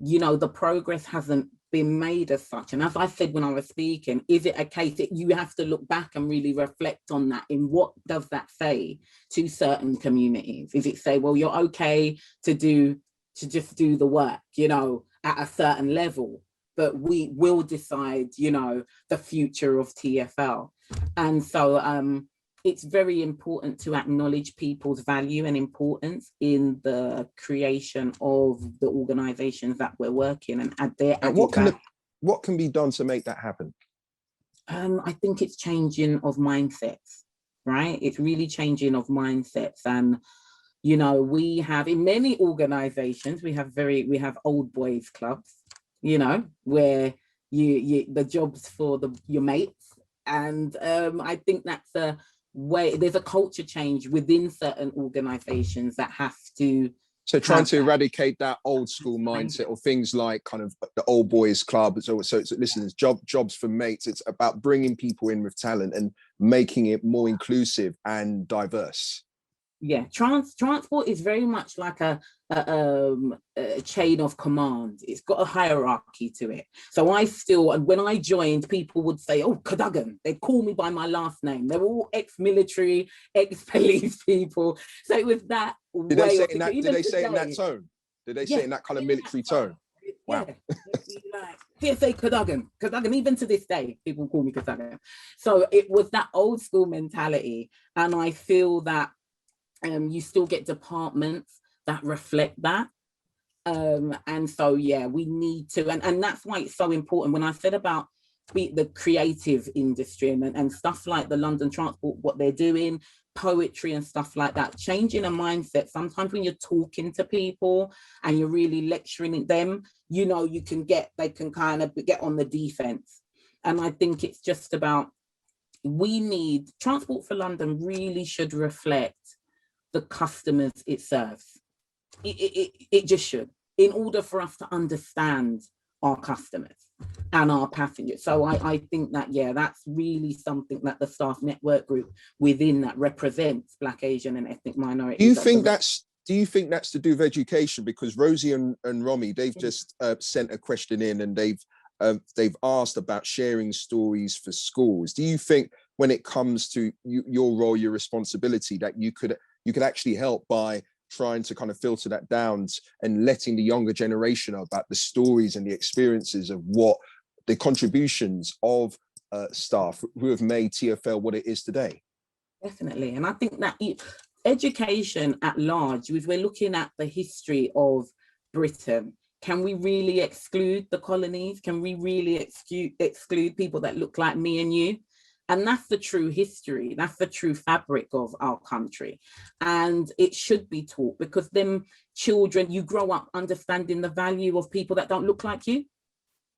you know, the progress hasn't been made as such. And as I said when I was speaking, is it a case that you have to look back and really reflect on that? In what does that say to certain communities? Is it say, well, you're okay to just do the work, you know, at a certain level, but we will decide, you know, the future of TfL. And so it's very important to acknowledge people's value and importance in the creation of the organizations that we're working and add their what can be done to make that happen? I think it's changing of mindsets, right? It's really changing of mindsets. And you know, we have in many organizations, we have old boys clubs, you know, where you the jobs for your mates, And I think that's a way, there's a culture change within certain organizations that have to. So trying to eradicate that old school mindset, or things like kind of the old boys club. So it's listen, it's jobs for mates. It's about bringing people in with talent and making it more inclusive and diverse. Yeah, transport is very much like a chain of command. It's got a hierarchy to it. So I still, and when I joined, people would say, "Oh, Cadogan." They'd call me by my last name. They were all ex-military, ex-police people. So it was that. Did they say it in that? Did they say it in that tone? Did they say it in that kind of military tone? Wow. Yeah, PSA Cadogan, even to this day, people call me Cadogan. So it was that old school mentality, and I feel that. You still get departments that reflect that. And so, yeah, we need to, and that's why it's so important. When I said about the creative industry and stuff like the London Transport, what they're doing, poetry and stuff like that, changing a mindset. Sometimes when you're talking to people and you're really lecturing them, you know, they can kind of get on the defense. And I think it's just about, Transport for London really should reflect the customers it serves. It just should, in order for us to understand our customers and our passengers. So I think that, yeah, that's really something that the staff network group within that represents Black, Asian and ethnic minorities. Do you think that's to do with education? Because Rosie and Romy, they've just sent a question in, and they've asked about sharing stories for schools. Do you think, when it comes to your role, your responsibility, that you could actually help by trying to kind of filter that down and letting the younger generation know about the stories and the experiences of what the contributions of staff who have made TfL what it is today? Definitely. And I think that education at large, if we're looking at the history of Britain, can we really exclude the colonies? Can we really exclude people that look like me and you? And that's the true history. That's the true fabric of our country. And it should be taught, because them children, you grow up understanding the value of people that don't look like you.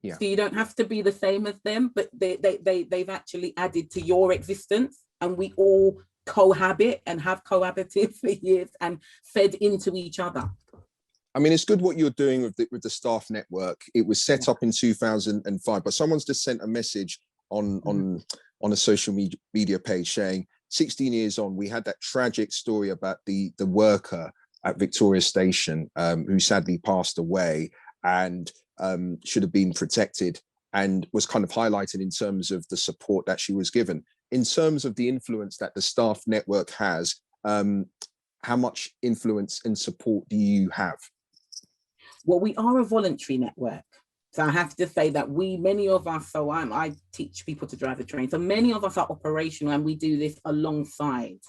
Yeah. So you don't have to be the same as them, but they've actually added to your existence, and we all cohabit and have cohabited for years and fed into each other. I mean, it's good what you're doing with the staff network. It was set up in 2005, but someone's just sent a message on a social media page saying, 16 years on, we had that tragic story about the worker at Victoria Station who sadly passed away and should have been protected, and was kind of highlighted in terms of the support that she was given. In terms of the influence that the staff network has, how much influence and support do you have? Well, we are a voluntary network. So I have to say that many of us, so I teach people to drive a train. So many of us are operational, and we do this alongside.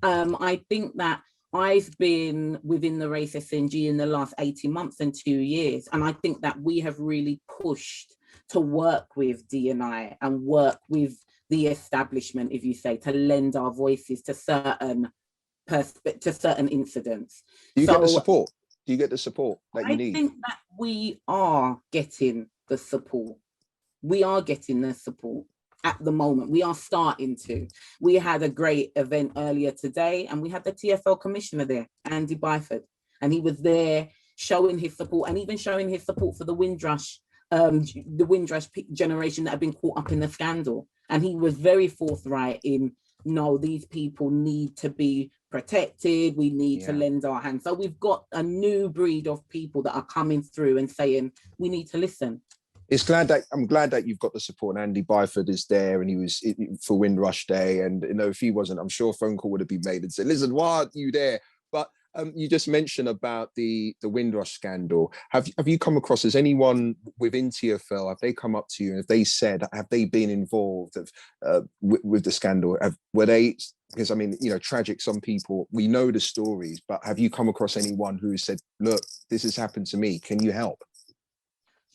I think that I've been within the race SNG in the last 18 months and 2 years. And I think that we have really pushed to work with D&I and work with the establishment, if you say, to lend our voices to certain incidents. Do you get the support? Do you get the support that you need? I think that we are getting the support. We are getting the support at the moment. We are starting to. We had a great event earlier today, and we had the TfL commissioner there, Andy Byford, and he was there showing his support, and even showing his support for the Windrush generation that had been caught up in the scandal. And he was very forthright in, no, these people need to be protected. We need to lend our hand. So we've got a new breed of people that are coming through and saying, we need to listen. I'm glad that you've got the support. And Andy Byford is there, and he was for Windrush Day. And you know, if he wasn't, I'm sure a phone call would have been made and said, listen, why aren't you there? But you just mentioned about the Windrush scandal. Have you come across, has anyone within TfL, have they come up to you and have they said, have they been involved with the scandal? Were they, because I mean, you know, tragic, some people, we know the stories, but have you come across anyone who said, look, this has happened to me, can you help?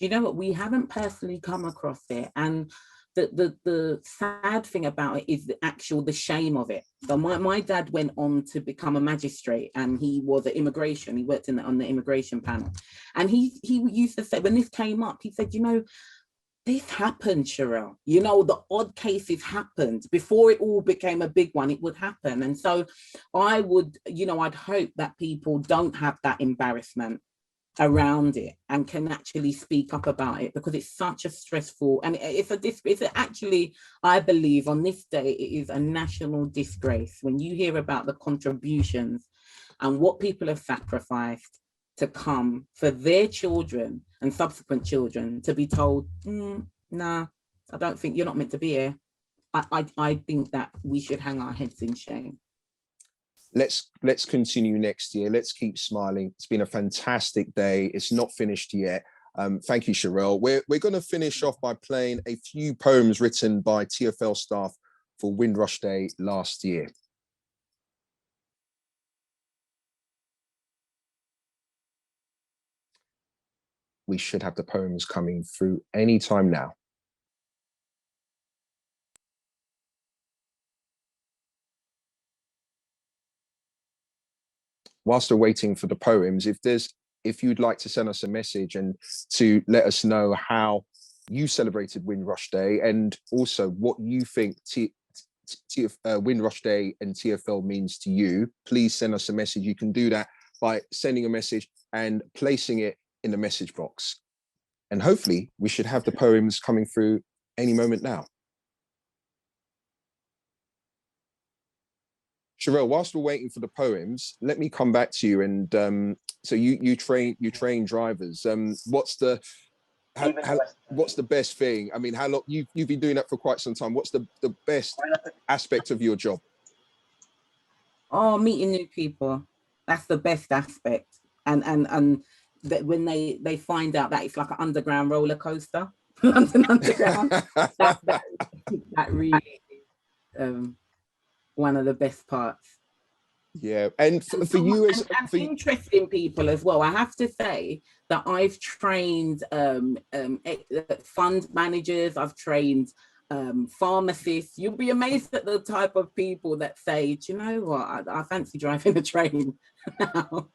You know what, we haven't personally come across it. And the sad thing about it is the shame of it. So my dad went on to become a magistrate, and he was at immigration. He worked on the immigration panel. And he used to say, when this came up, he said, you know, this happened, Sherelle. You know, the odd cases happened before it all became a big one. It would happen. And so I would, you know, I'd hope that people don't have that embarrassment around it and can actually speak up about it, because it's such a stressful, and it's actually, I believe on this day, it is a national disgrace when you hear about the contributions and what people have sacrificed to come for their children and subsequent children to be told, nah, I don't think you're not meant to be here. I think that we should hang our heads in shame. Let's continue next year. Let's keep smiling. It's been a fantastic day. It's not finished yet. Thank you, Sherelle. We're going to finish off by playing a few poems written by TfL staff for Windrush Day last year. We should have the poems coming through anytime now. Whilst we're waiting for the poems, if you'd like to send us a message and to let us know how you celebrated Windrush Day and also what you think Windrush Day and TfL means to you, please send us a message. You can do that by sending a message and placing it in the message box. And hopefully we should have the poems coming through any moment now. Sherelle, whilst we're waiting for the poems, let me come back to you. And so you train drivers. What's the best thing? I mean, how long you've been doing that for quite some time? What's the best aspect of your job? Oh, meeting new people. That's the best aspect. And that when they find out that it's like an underground roller coaster, London Underground, that really is one of the best parts. Yeah, and for you as interesting people as well. I have to say that I've trained fund managers, I've trained pharmacists. You'll be amazed at the type of people that say, do you know what, I fancy driving a train now.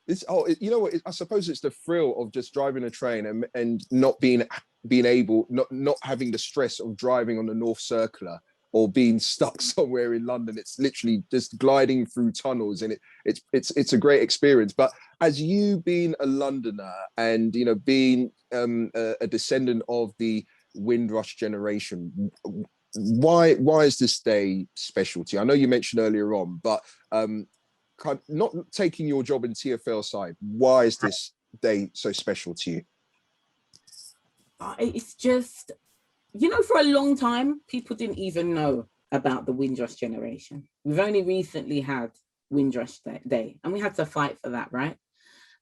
You know what? I suppose it's the thrill of just driving a train and not being able, not having the stress of driving on the North Circular or being stuck somewhere in London. It's literally just gliding through tunnels, and it's a great experience. But as you being a Londoner and being a descendant of the Windrush generation, why is this day special to you? I know you mentioned earlier on, but not taking your job in TfL side, why is this day so special to you? It's just, for a long time, people didn't even know about the Windrush generation. We've only recently had Windrush Day, and we had to fight for that, right?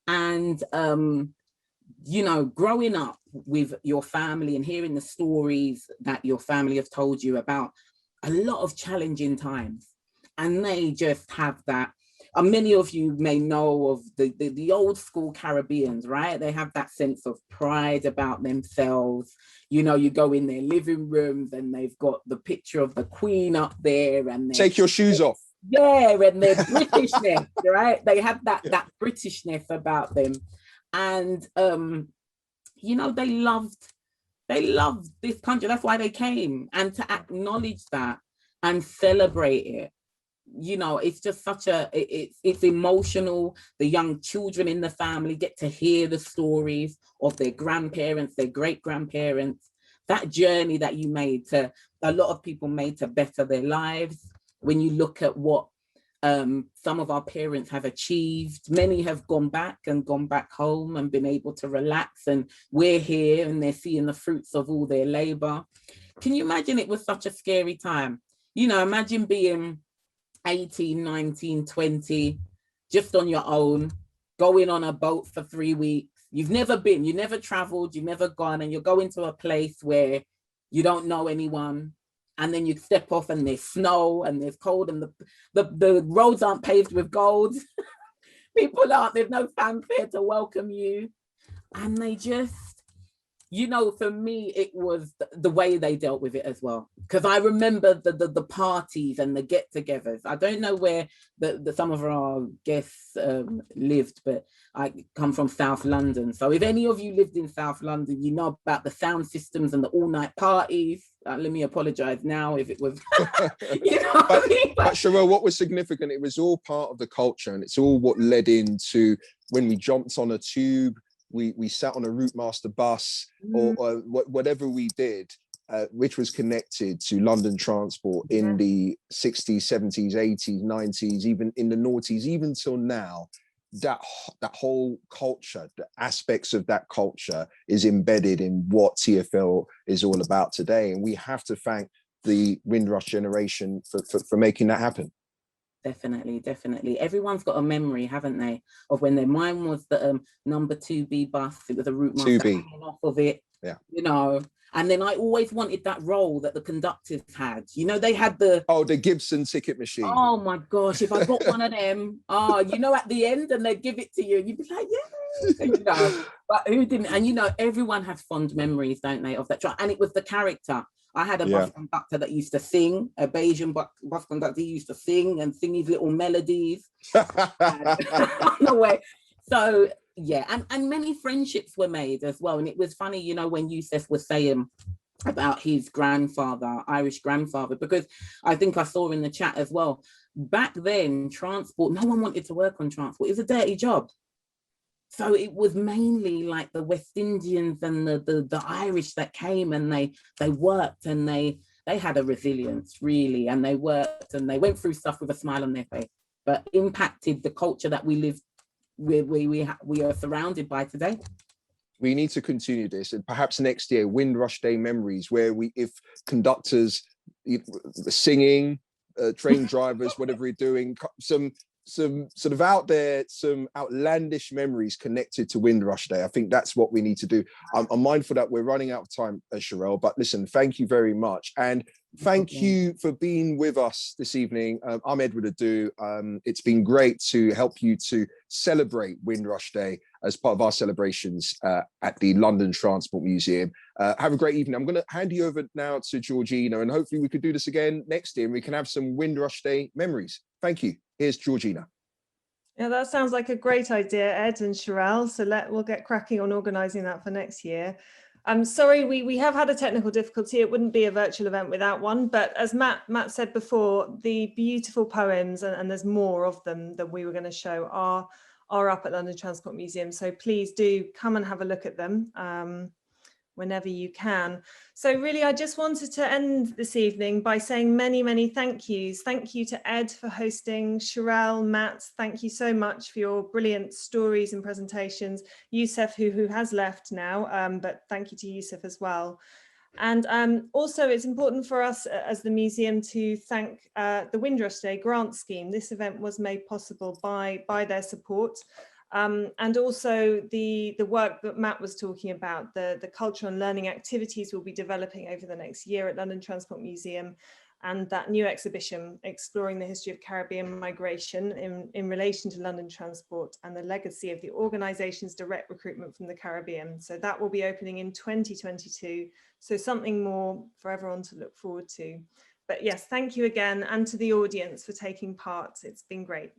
And, growing up with your family and hearing the stories that your family have told you about a lot of challenging times, and they just have that. Many of you may know of the old school Caribbeans, right? They have that sense of pride about themselves. You go in their living rooms and they've got the picture of the Queen up there, and take your shoes off. Yeah, and their Britishness, right? They have that Britishness about them, and they loved this country. That's why they came, and to acknowledge that and celebrate it. It's just it's emotional. The young children in the family get to hear the stories of their grandparents, their great-grandparents, that journey that you made a lot of people made to better their lives. When you look at what some of our parents have achieved, many have gone back home and been able to relax, and we're here and they're seeing the fruits of all their labor. Can you imagine? It was such a scary time. Imagine being 18, 19, 20, just on your own, going on a boat for 3 weeks. You've never traveled, you've never gone, and you're going to a place where you don't know anyone. And then you step off and there's snow and there's cold, and the roads aren't paved with gold. There's no fanfare to welcome you. And they just, you know, for me, it was the way they dealt with it as well. Because I remember the parties and the get-togethers. I don't know where some of our guests lived, but I come from South London. So if any of you lived in South London, you know about the sound systems and the all-night parties. Let me apologize now if it was, you know what I mean? But Sherelle, what was significant, it was all part of the culture, and it's all what led into when we jumped on a tube, we sat on a Route Master bus, or whatever we did, which was connected to London Transport in the 60s, 70s, 80s, 90s, even in the noughties, even till now. That whole culture, the aspects of that culture is embedded in what TfL is all about today. And we have to thank the Windrush generation for making that happen. Definitely, definitely. Everyone's got a memory, haven't they, of when mine was the number 2B bus. It was a Route Master hanging off of it, you know. And then I always wanted that role that the conductors had. You know, they had the Gibson ticket machine. Oh my gosh, if I got one of them, you know, at the end, and they'd give it to you, you'd be like, yeah, you know. But who didn't? And you know, everyone has fond memories, don't they, of that track? And it was the character. I had a bus conductor that used to sing, a Bayesian bus conductor. He used to sing his little melodies on the way. So yeah, and many friendships were made as well. And it was funny, you know, when Yusuf was saying about his grandfather, Irish grandfather, because I think I saw in the chat as well, back then, transport, no one wanted to work on transport. It was a dirty job. So it was mainly like the West Indians and the Irish that came, and they worked, and they had a resilience, really, and they worked and they went through stuff with a smile on their face, but impacted the culture that we live we are surrounded by today. We need to continue this, and perhaps next year, Windrush Day memories, where if conductors, singing, train drivers, whatever we're doing, some sort of out there, some outlandish memories connected to Windrush Day. I think that's what we need to do. I'm mindful that we're running out of time, Sherelle, but listen, thank you very much. And thank you for being with us this evening. I'm Edward Adoo. It's been great to help you to celebrate Windrush Day as part of our celebrations at the London Transport Museum. Have a great evening. I'm going to hand you over now to Georgina, and hopefully we could do this again next year and we can have some Windrush Day memories. Thank you. Here's Georgina. Yeah, that sounds like a great idea, Ed and Sherelle. So we'll get cracking on organising that for next year. I'm sorry, we have had a technical difficulty. It wouldn't be a virtual event without one. But as Matt said before, the beautiful poems, and there's more of them that we were going to show, are up at London Transport Museum. So please do come and have a look at them whenever you can. So really, I just wanted to end this evening by saying many, many thank yous. Thank you to Ed for hosting, Sherelle, Matt, thank you so much for your brilliant stories and presentations. Yusuf, who has left now, but thank you to Yusuf as well. And also, it's important for us as the museum to thank the Windrush Day grant scheme. This event was made possible by their support. And also the work that Matt was talking about, the cultural and learning activities we'll be developing over the next year at London Transport Museum, and that new exhibition exploring the history of Caribbean migration in relation to London Transport and the legacy of the organisation's direct recruitment from the Caribbean. So that will be opening in 2022. So something more for everyone to look forward to. But yes, thank you again, and to the audience for taking part. It's been great.